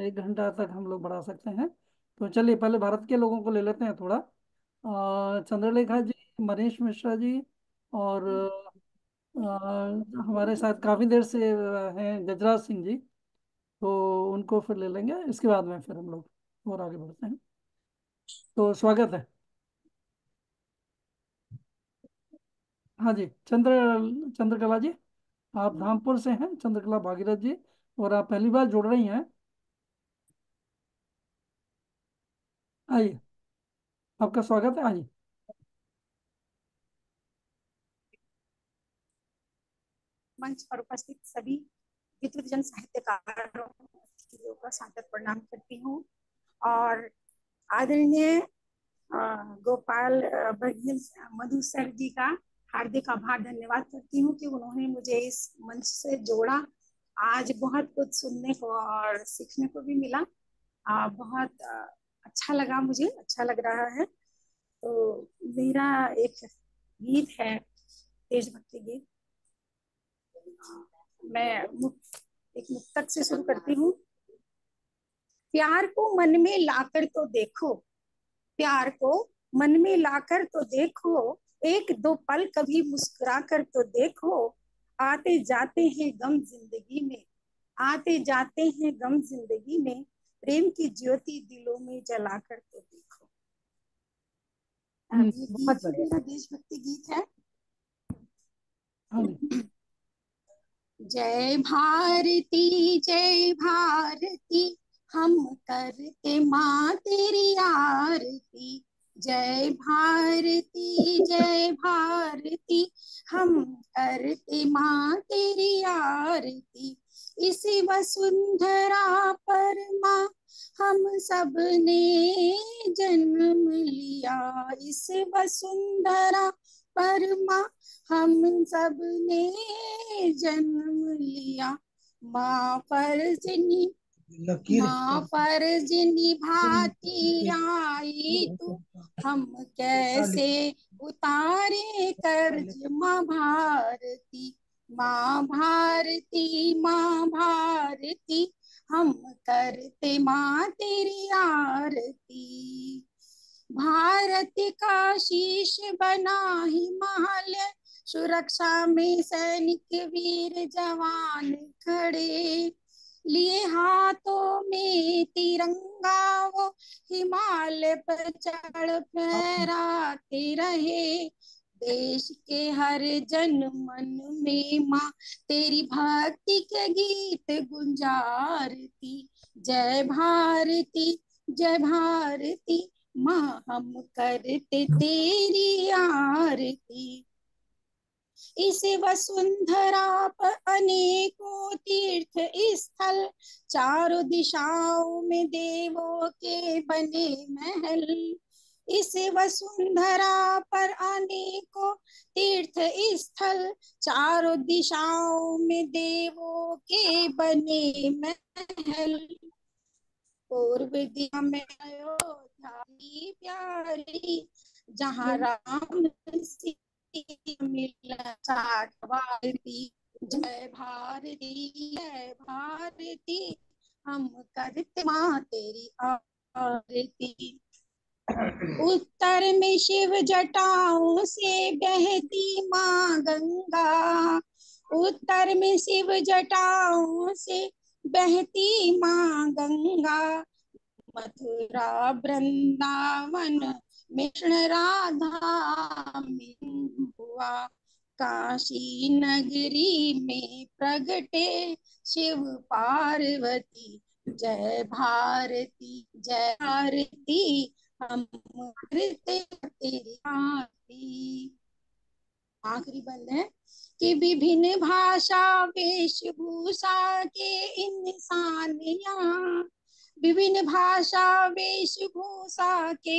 1 घंटा तक हम लोग बढ़ा सकते हैं। तो चलिए पहले भारत के लोगों को ले लेते हैं थोड़ा। चंद्रलेखा जी, मनीष मिश्रा जी, और हमारे साथ काफ़ी देर से हैं गजराज सिंह जी। तो उनको फिर ले लेंगे, इसके बाद में फिर हम लोग और आगे बढ़ते हैं। तो स्वागत है। हाँ जी। चंद्रकला जी, आप धामपुर से हैं, चंद्रकला भागीरथ जी। और आप पहली बार जुड़ रही हैं। आइए, आपका स्वागत है, आइए। मंच पर उपस्थित सभी विद्वत जन साहित्यकारों का सादर प्रणाम करती हूँ। और आदरणीय गोपाल बघेल मधु सर जी का हार्दिक आभार धन्यवाद करती हूँ कि उन्होंने मुझे इस मंच से जोड़ा। आज बहुत कुछ सुनने को और सीखने को भी मिला। बहुत अच्छा लगा, मुझे अच्छा लग रहा है। तो मेरा एक गीत है, देशभक्ति गीत। मैं एक मुक्तक से शुरू करती हूँ। प्यार को मन में लाकर तो देखो, प्यार को मन में लाकर तो देखो, एक दो पल कभी मुस्कुरा कर तो देखो। आते जाते हैं गम जिंदगी में, आते जाते हैं गम जिंदगी में, प्रेम की ज्योति दिलों में जला कर तो देखो। अब ये बहुत गीत बढ़िया। मेरा देशभक्ति गीत है। हाँ जी। जय भारती जय भारती, हम करते माँ तेरी आरती। जय भारती जय भारती, हम करते माँ तेरी आरती। इसी वसुंधरा पर माँ हम सब ने जन्म लिया, इस वसुंधरा पर माँ हम सब ने जन्म लिया। माँ फर्ज निभाती आई तू, हम कैसे उतारे कर्ज माँ भारती। माँ भारती माँ भारती, हम करते माँ तेरी आरती। भारत का शीश बना हिमालय, सुरक्षा में सैनिक वीर जवान खड़े, लिए हाथों में तिरंगा वो हिमालय पर चढ़ फहराते रहे। देश के हर जन मन में माँ तेरी भक्ति के गीत गुंजारती। जय भारती जय भारती, माँ हम करते तेरी आरती। इस वसुंधरा पर अनेकों तीर्थ स्थल, चारों दिशाओं में देवों के बने महल। इस वसुंधरा पर अनेकों तीर्थ स्थल, चारों दिशाओं में देवों के बने महल। पूर्व दिशा में अयोध्या की प्यारी, जहाँ राम सीता मिला साथ भारती। जय भारती जय भारती, हम करते माँ तेरी आरती। उत्तर में शिव जटाओं से बहती माँ गंगा, उत्तर में शिव जटाओं से बहती माँ गंगा। मथुरा वृंदावन में कृष्ण राधा मिलन हुआ, काशी नगरी में प्रगटे शिव पार्वती। जय भारती जय भारती, हम करते तेरी आरती। आखिरी बंद है कि विभिन्न भाषा वेशभूषा के इंसान यहाँ, विभिन्न भाषा वेशभूषा के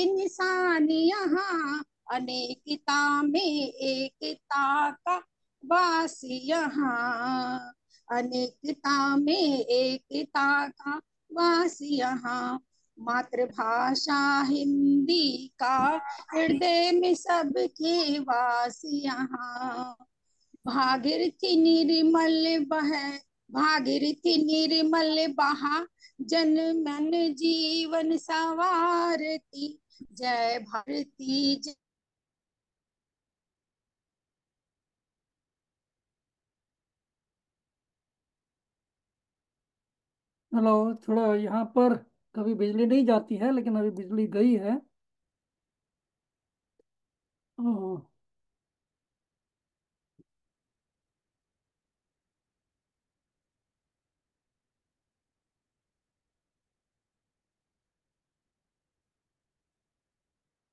इंसान यहाँ, अनेकता में एकता का वास यहाँ, अनेकता में एकता का वास यहाँ। मातृभाषा हिंदी का हृदय में सबके वास यहाँ। भागीरथी निर्मल बह भागीरथी निर्मल बहा, जन मन जीवन सवारती। जय भारती जय। हेलो, थोड़ा यहाँ पर कभी बिजली नहीं जाती है, लेकिन अभी बिजली गई है। ओह,